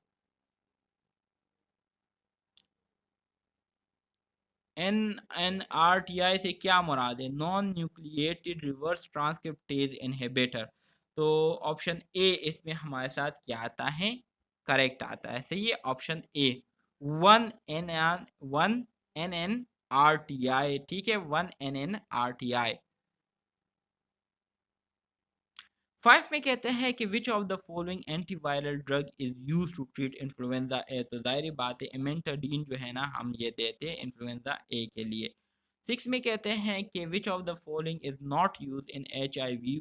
NRTI से क्या मुराद है? Non nucleated reverse transcriptase inhibitor. तो ऑप्शन ए इसमें हमारे साथ क्या आता है, करेक्ट आता है, सही है ऑप्शन ए, 1 NNRTI, ठीक है, 1 NNRTI। 5 में कहते हैं कि which of the following antiviral drug is use to treat influenza A. तो जाहिर बात है इमेंटाडीन जो है ना हम ये देते हैं इन्फ्लुएंजा ए के लिए। 6 में कहते हैं कि which of the following is not use in HIV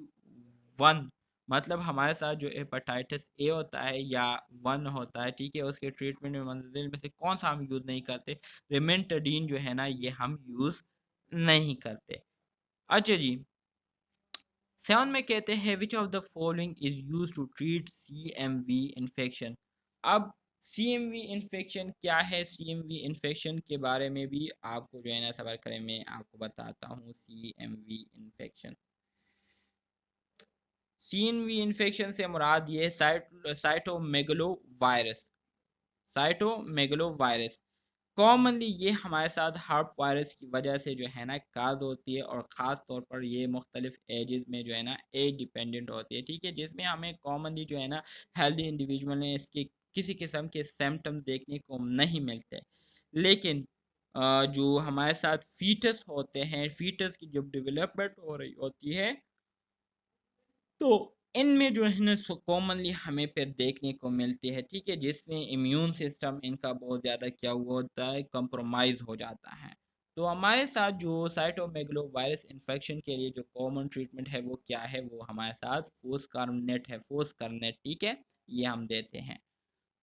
1। मतलब हमारे साथ जो हेपेटाइटिस ए होता है या 1 होता है, ठीक है, उसके ट्रीटमेंट में मंजिल में से कौन सा हम यूज़ नहीं करते? रिमेंटाडीन जो है ना ये हम यूज़ नहीं करते। अच्छा जी, 7 में कहते हैं which of the following is use to treat CMV infection. अब CMV इन्फेक्शन क्या है? CMV इन्फेक्शन के बारे में भी आपको जो है ना सवाल करें, मैं आपको बताता हूँ। CMV इन्फेक्शन, CMV इन्फेक्शन से मुराद ये साइटोमेगलो वायरस, साइटोमेगलो वायरस। कॉमनली ये हमारे साथ हर्प वायरस की वजह से जो है ना काज होती है, और ख़ास तौर पर ये मुख्तलिफ एजेस में जो है ना एज डिपेंडेंट होती है, ठीक है, जिसमें हमें कॉमनली जो है ना हेल्दी इंडिविजुअल में इसके किसी किस्म के सिम्टम्स देखने को नहीं मिलते। लेकिन जो हमारे साथ फीटस होते हैं, फीटस की जब डेवलपमेंट हो रही होती है तो इनमें जो है ना कॉमनली हमें फिर देखने को मिलती है, ठीक है, जिसमें इम्यून सिस्टम इनका बहुत ज़्यादा क्या हुआ होता है, कंप्रोमाइज़ हो जाता है। तो हमारे साथ जो साइटोमेगलो वायरस इन्फेक्शन के लिए जो कॉमन ट्रीटमेंट है वो क्या है, वो हमारे साथ फोस्कारनेट है, फोस्कारनेट, ठीक है, ये हम देते हैं।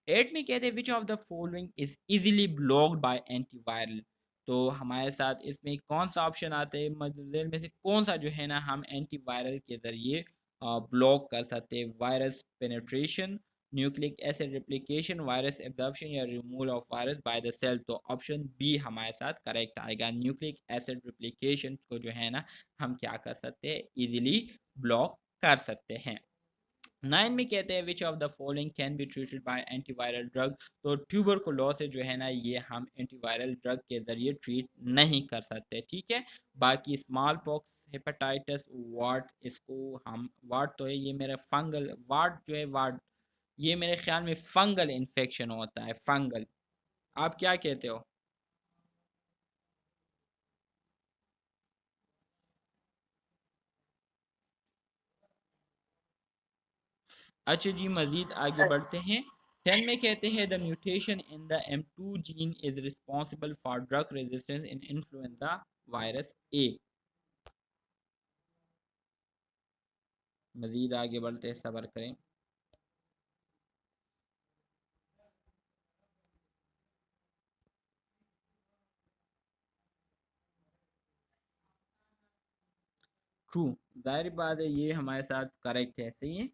8 में कहते हैं which of the following is easily blocked by antiviral. तो हमारे साथ इसमें कौन सा ऑप्शन आता है, मदद में से कौन सा जो है ना हम एंटीवायरल के ज़रिए ब्लॉक कर सकते हैं? Virus penetration, nucleic acid replication, virus absorption, या removal of virus by the cell. तो ऑप्शन बी हमारे साथ करेक्ट आएगा, न्यूक्लिक एसिड रिप्लिकेशन को जो है ना हम क्या कर सकते हैं, इजीली ब्लॉक कर सकते हैं। 9 में कहते हैं which of the following can be treated by antiviral drug. तो ट्यूबरकुलोसिस जो है ना ये हम एंटीवायरल ड्रग के ज़रिए ट्रीट नहीं कर सकते, ठीक है। बाकी स्मॉल पॉक्स, हेपेटाइटिस, वार्ड, इसको हम वार्ड तो है ये मेरा फंगल वार्ड जो है, वार्ड ये मेरे ख्याल में फंगल इन्फेक्शन होता है, फंगल। आप क्या कहते हो? अच्छा जी, मज़ीद आगे बढ़ते हैं। 10 में कहते हैं the mutation in the M2 gene is responsible for drug resistance in influenza virus A. मज़ीद आगे बढ़ते हैं, सब्र करें। ट्रू, ज़ाहिर बात है ये हमारे साथ करेक्ट है, सही है।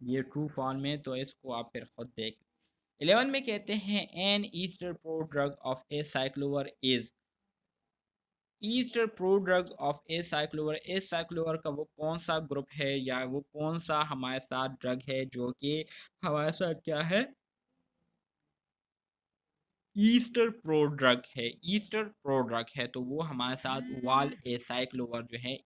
ये ट्रू फॉर्म में, तो इसको आप फिर खुद देख। 11 में कहते हैं an ester prodrug of acyclovir is. Ester prodrug of acyclovir, acyclovir का वो कौन सा ग्रुप है या वो कौन सा हमारे साथ ड्रग है जो कि हमारे साथ क्या है, ईस्टर प्रो ड्रग है। ईस्टर प्रो ड्रग है तो वो हमारे साथ वाल ए साइक्लोवर जो है।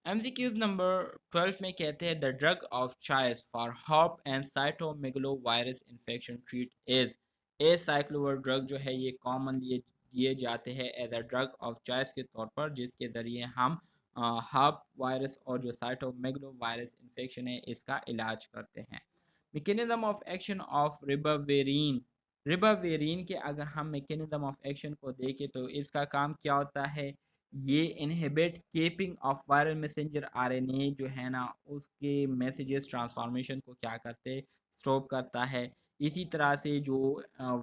MCQs नंबर 12 में कहते हैं the drug of choice for hop and cytomegalovirus infection treat is. Acyclovir drug जो है ये कॉमन दिए जाते हैं as a drug of choice के तौर पर, जिसके ज़रिए हम हॉप वायरस और जो साइटोमेगलोवायरस इन्फेक्शन है इसका इलाज करते हैं। Mechanism of action of ribavirin. Ribavirin के अगर हम मैकेनिज्म ऑफ एक्शन को देखें तो इसका काम क्या होता है, ये inhibit capping of viral messenger RNA जो है ना उसके मैसेजेस ट्रांसफॉर्मेशन को क्या करते, स्टॉप करता है। इसी तरह से जो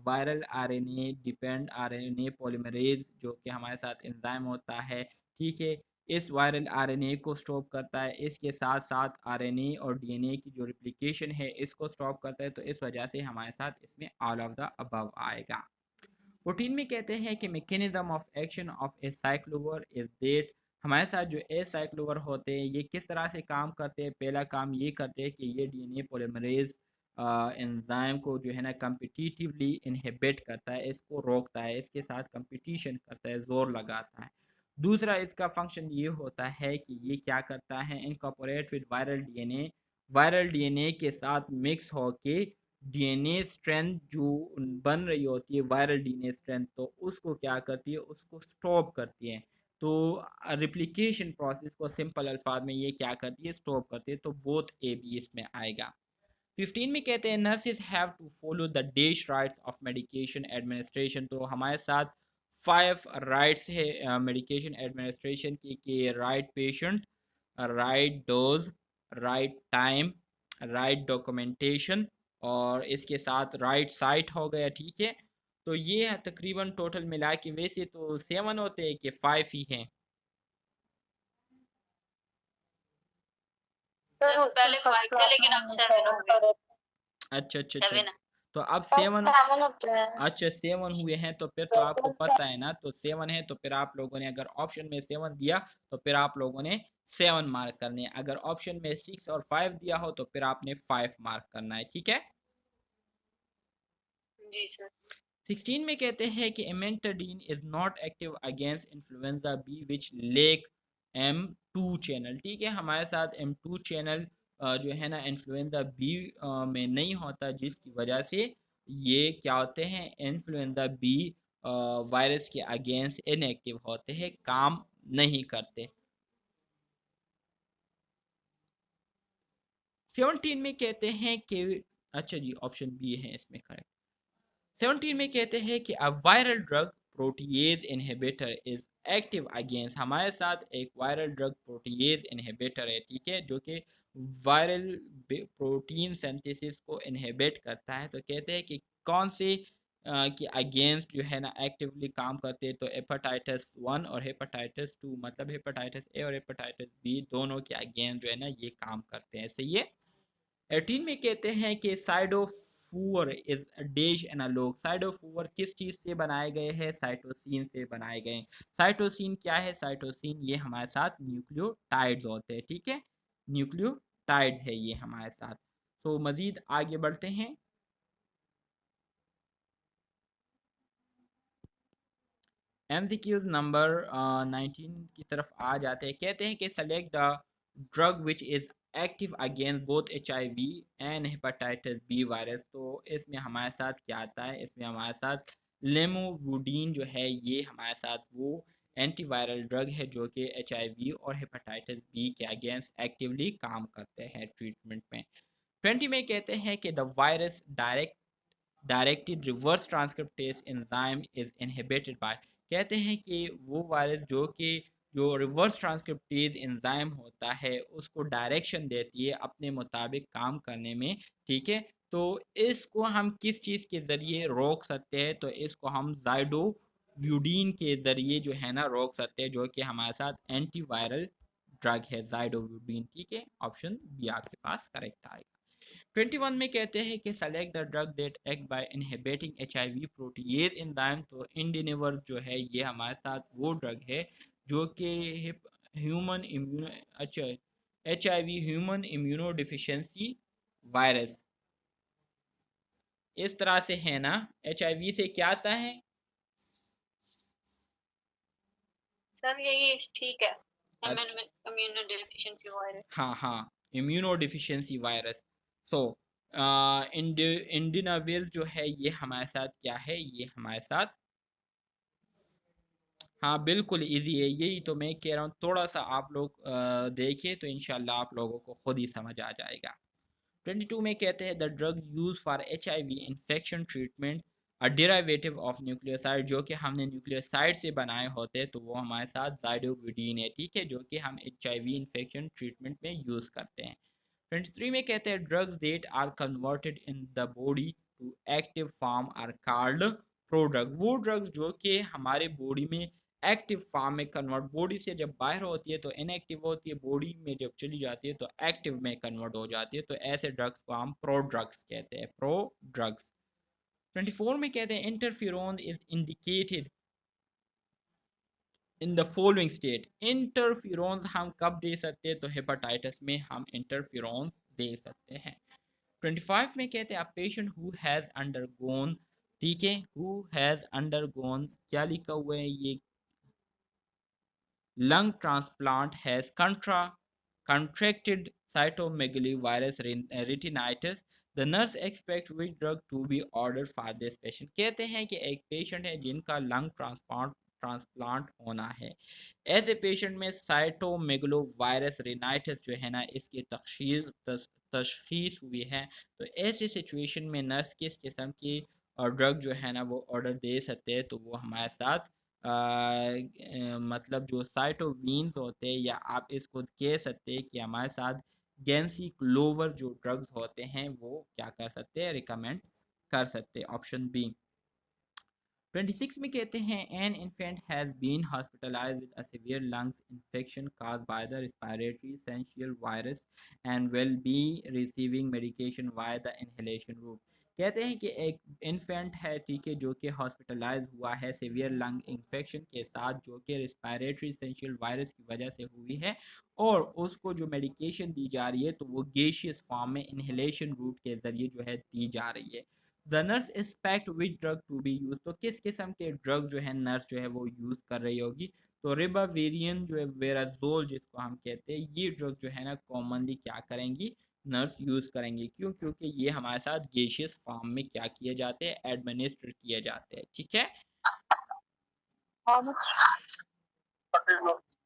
viral RNA depend RNA polymerase जो कि हमारे साथ एंजाइम होता है, ठीक है, इस वायरल आरएनए को स्टॉप करता है। इसके साथ साथ आरएनए और डीएनए की जो रिप्लिकेशन है इसको स्टॉप करता है, तो इस वजह से हमारे साथ इसमें ऑल ऑफ द अबव आएगा। 14 में कहते हैं कि mechanism of action of acyclovir is that. हमारे साथ जो ए साइक्लोवर होते हैं ये किस तरह से काम करते हैं, पहला काम ये करते हैं कि ये डीएनए पॉलीमरेज एंजाइम को जो है ना कम्पिटिटिवली इनहिबिट करता है, इसको रोकता है, इसके साथ कंपटीशन करता है, जोर लगाता है। दूसरा इसका फंक्शन ये होता है कि ये क्या करता है, इनकॉर्पोरेट विद वायरल डीएनए के साथ मिक्स होके डीएनए स्ट्रेंथ जो बन रही होती है वायरल डीएनए स्ट्रेंथ, तो उसको क्या करती है, उसको स्टॉप करती है। तो रिप्लिकेशन प्रोसेस को सिंपल अल्फाज में ये क्या करती है, स्टॉप करती है। तो बोथ ए बी इसमें आएगा। 15 में कहते हैं nurses have to follow the dash rights of medication administration. तो हमारे साथ 5 राइट्स है मेडिकेशन एडमिनिस्ट्रेशन की, कि right patient, right dose, right time, right documentation और इसके साथ राइट साइट हो गया, ठीक है। तो ये है तकरीबन टोटल मिला के, वैसे तो 7 होते हैं कि 5 ही हैं। सर पहले 5 थे लेकिन अब 7 हो गए। अच्छा अच्छा अच्छा, 7 तो अब बस 7। 7 होता है। अच्छा 7 हुए हैं, तो फिर तो आपको पता है ना, तो 7 है तो फिर आप लोगों ने अगर ऑप्शन में 7 दिया तो फिर आप लोगों ने 7 मार्क करने हैं। अगर ऑप्शन में 6 और 5 दिया हो तो फिर आपने 5 मार्क करना है, ठीक है। जी सर। 16 में कहते हैं कि amantadine is not active against influenza B which lack M2 channel, ठीक है। हमारे साथ M2 चैनल जो है ना इन्फ्लुएंजा बी में नहीं होता, जिसकी वजह से ये क्या होते हैं, इन्फ्लुएंजा बी वायरस के अगेंस्ट इनएक्टिव होते हैं, काम नहीं करते। 17 में कहते हैं कि अच्छा जी ऑप्शन बी है इसमें करेक्ट। 17 में कहते हैं कि a viral drug protease inhibitor is active against. हमारे साथ एक वायरल ड्रग प्रोटीएज इनहिबिटर है, ठीक है, जो कि वायरल प्रोटीन सिंथेसिस को इनहिबिट करता है। तो कहते हैं कि कौन से कि अगेंस्ट जो है ना एक्टिवली काम करते हैं, तो हेपेटाइटिस 1 और हेपेटाइटिस 2, मतलब हेपेटाइटिस ए और हेपेटाइटिस बी दोनों के अगेंस्ट जो है ना ये काम करते हैं, सही है। 18 में कहते हैं कि साइडोफूर इज डैश एनालॉग। साइडोफूर किस चीज़ से बनाए गए हैं, साइटोसिन से बनाए गए हैं। साइटोसिन क्या है, साइटोसिन ये हमारे साथ न्यूक्लियोटाइड्स होते हैं, ठीक है, न्यूक्लियोटाइड्स है ये हमारे साथ। तो मज़ीद आगे बढ़ते हैं। MCQs नंबर 19 की तरफ आ जाते हैं। कहते हैं कि select the drug which is active against both HIV and hepatitis B virus. तो इसमें हमारे साथ क्या आता है, इसमें हमारे साथ लेमोवुडीन जो है ये हमारे साथ वो एंटीवायरल ड्रग है जो कि HIV और हेपेटाइटिस बी के अगेंस्ट एक्टिवली काम करते हैं ट्रीटमेंट में। 20 में कहते हैं कि the virus directed reverse transcriptase enzyme is inhibited by. कहते हैं कि वो वायरस जो रिवर्स ट्रांसक्रिप्टेज एंजाइम होता है उसको डायरेक्शन देती है अपने मुताबिक काम करने में, ठीक है। तो इसको हम किस चीज़ के ज़रिए रोक सकते हैं, तो इसको हम जाइडोव्यूडीन के ज़रिए जो है ना रोक सकते हैं, जो कि हमारे साथ एंटीवायरल ड्रग है जाइडोव्यूडीन, ठीक है। ऑप्शन बी आपके पास करेक्ट आएगा। 21 में कहते हैं कि select the drug that act by inhibiting HIV protease enzyme. तो इंडिनिवर जो है ये हमारे साथ वो ड्रग है जो कि ह्यूमन इम्यूनो अच्छा HIV human immuno deficiency virus इस तरह से है ना। एचआईवी से क्या आता है सर यही ठीक है, अच्छा इम्यूनो डेफिशिएंसी वायरस। हाँ हाँ इम्यूनो डिफिशियंसी वायरस। सो इंडिनाविर जो है ये हमारे साथ क्या है, ये हमारे साथ हाँ बिल्कुल इजी है, यही तो मैं कह रहा हूँ। थोड़ा सा आप लोग देखिए तो इंशाल्लाह आप लोगों को खुद ही समझ आ जाएगा। 22 में कहते हैं the drug use for HIV infection treatment a derivative of nucleoside, जो कि हमने न्यूक्लियोसाइड से बनाए होते हैं तो वो हमारे साथ जाइडोविडीन है, ठीक है, जो कि हम एचआईवी इन्फेक्शन ट्रीटमेंट में यूज़ करते हैं। 23 में कहते हैं drugs that are converted in the body to active form are called prodrug. वो ड्रग्स जो कि हमारे बॉडी में एक्टिव फॉर्म में कन्वर्ट, बॉडी से जब बाहर होती है तो इनएक्टिव होती है, बॉडी में जब चली जाती है तो एक्टिव में कन्वर्ट हो जाती है, तो ऐसे ड्रग्स को हम प्रो ड्रग्स कहते हैं, प्रो ड्रग्स। 24 में कहते हैं interferon is indicated in the following state. Interferons हम कब दे सकते हैं, तो हेपाटाइटिस में हम इंटरफेरोन्स दे सकते हैं। 25 में कहते हैं पेशेंट हु हैज़ अंडरगोन, ठीक है, हु हैज़ अंडरगोन क्या लिखा हुआ है ये, lung transplant has contracted cytomegalovirus retinitis. The nurse expect which drug to be ordered for this patient। कहते हैं कि एक पेशेंट है जिनका लंग ट्रांसप्लांट होना है। ऐसे पेशेंट में साइटोमेगलोवायरस रेनाइटिस जो है ना इसकी तशखीस हुई है, तो ऐसी सिचुएशन में नर्स किस किस्म की ड्रग जो है ना वो ऑर्डर दे सकते हैं, तो वो हमारे साथ मतलब जो साइटोवीन्स होते हैं, या आप इसको कह सकते हैं कि हमारे साथ गैंसी क्लोवर जो ड्रग्स होते हैं वो क्या कर सकते हैं, रिकमेंड कर सकते हैं। Option B. 26 में कहते हैं an infant has been hospitalized with a severe lungs infection caused by the respiratory syncytial virus and will be receiving medication via the inhalation route। कहते हैं कि एक इन्फेंट है, ठीक है, जो कि हॉस्पिटलाइज हुआ है सीवियर लंग इन्फेक्शन के साथ, जो कि रेस्पिरेटरी सेंशियल वायरस की वजह से हुई है, और उसको जो मेडिकेशन दी जा रही है तो वो गैसियस फॉर्म में इन्हेलेशन रूट के ज़रिए जो है दी जा रही है। The nurse expect which drug to be use, तो किस किस्म के ड्रग जो है नर्स जो है वो यूज कर रही होगी, तो रिबावेरियन जो है वेराजोल जिसको हम कहते हैं, ये ड्रग जो है ना कॉमनली क्या करेंगी, नर्स यूज करेंगी। क्यों? क्योंकि ये हमारे साथ गैसियस फॉर्म में क्या किए जाते हैं, एडमिनिस्टर किए जाते हैं, ठीक है।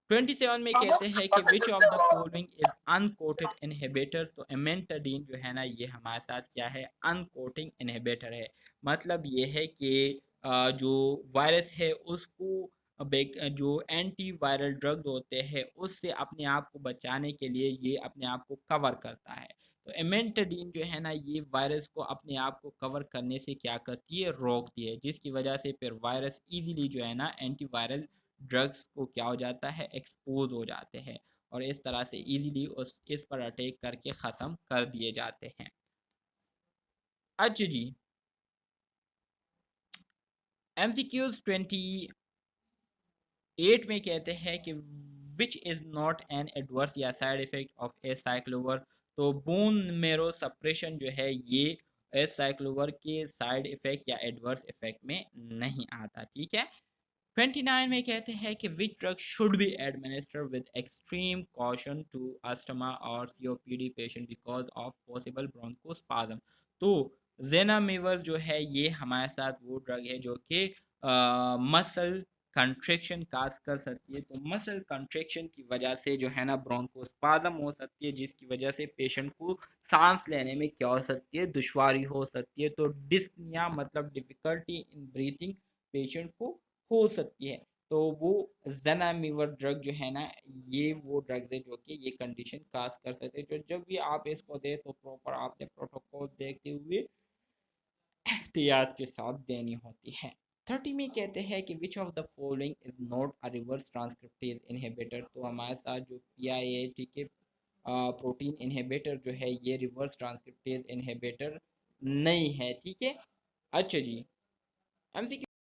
27 में कहते हैं कि which of the following is uncoated inhibitors, तो एमेंटाडीन जो है ना ये हमारे साथ क्या है, अनकोटिंग इनहिबिटर है। मतलब ये है कि जो वायरस है उसको जो एंटी वायरल ड्रग होते हैं उससे अपने आप को बचाने के लिए ये अपने आप को कवर करता है। तो एमेंटाडीन जो है ना ये वायरस को अपने आप को कवर करने से क्या करती है, रोकती है, जिसकी वजह से फिर वायरस इजीली जो है ना एंटीवायरल ड्रग्स को क्या हो जाता है, एक्सपोज हो जाते हैं, और इस तरह से इजीली इस पर अटैक करके ख़त्म कर दिए जाते हैं। अच्छा जी, MCQs 28 में कहते हैं कि which is not an adverse या साइड इफ़ेक्ट ऑफ ए साइक्लोवर, तो बोन मेरो सप्रेशन जो है ये ए साइक्लोवर के साइड इफ़ेक्ट या एडवर्स इफ़ेक्ट में नहीं आता, ठीक है। 29 में कहते हैं कि which drug should be administer with extreme caution to asthma और COPD patient because of possible bronchospasm. तो जेनामेवर जो है ये हमारे साथ वो ड्रग है जो कि मसल कंट्रेक्शन काज कर सकती है, तो मसल कंट्रेक्शन की वजह से जो है ना ब्रोंकोस्पाज्म हो सकती है, जिसकी वजह से पेशेंट को सांस लेने में क्या हो सकती है, दुश्वारी हो सकती है। तो डिस्पनिया मतलब डिफिकल्टी इन ब्रीथिंग पेशेंट को हो सकती है। तो वो ज़नामिवर ड्रग जो है ना, ये वो ड्रग्स है जो कि ये कंडीशन काज़ कर सकते हैं। जो जब भी आप इसको दें तो प्रॉपर आपने प्रोटोकॉल देखते हुए एहतियात के साथ देनी होती है। 30 में कहते हैं कि which of the following is not a reverse transcriptase inhibitor. तो हमारे साथ जो पीआईए ठीक है, प्रोटीन इनहिबिटर जो है ये रिवर्स ट्रांसक्रिप्टेज इनहिबिटर नहीं है, ठीक है। अच्छा जी, एमसीक्यू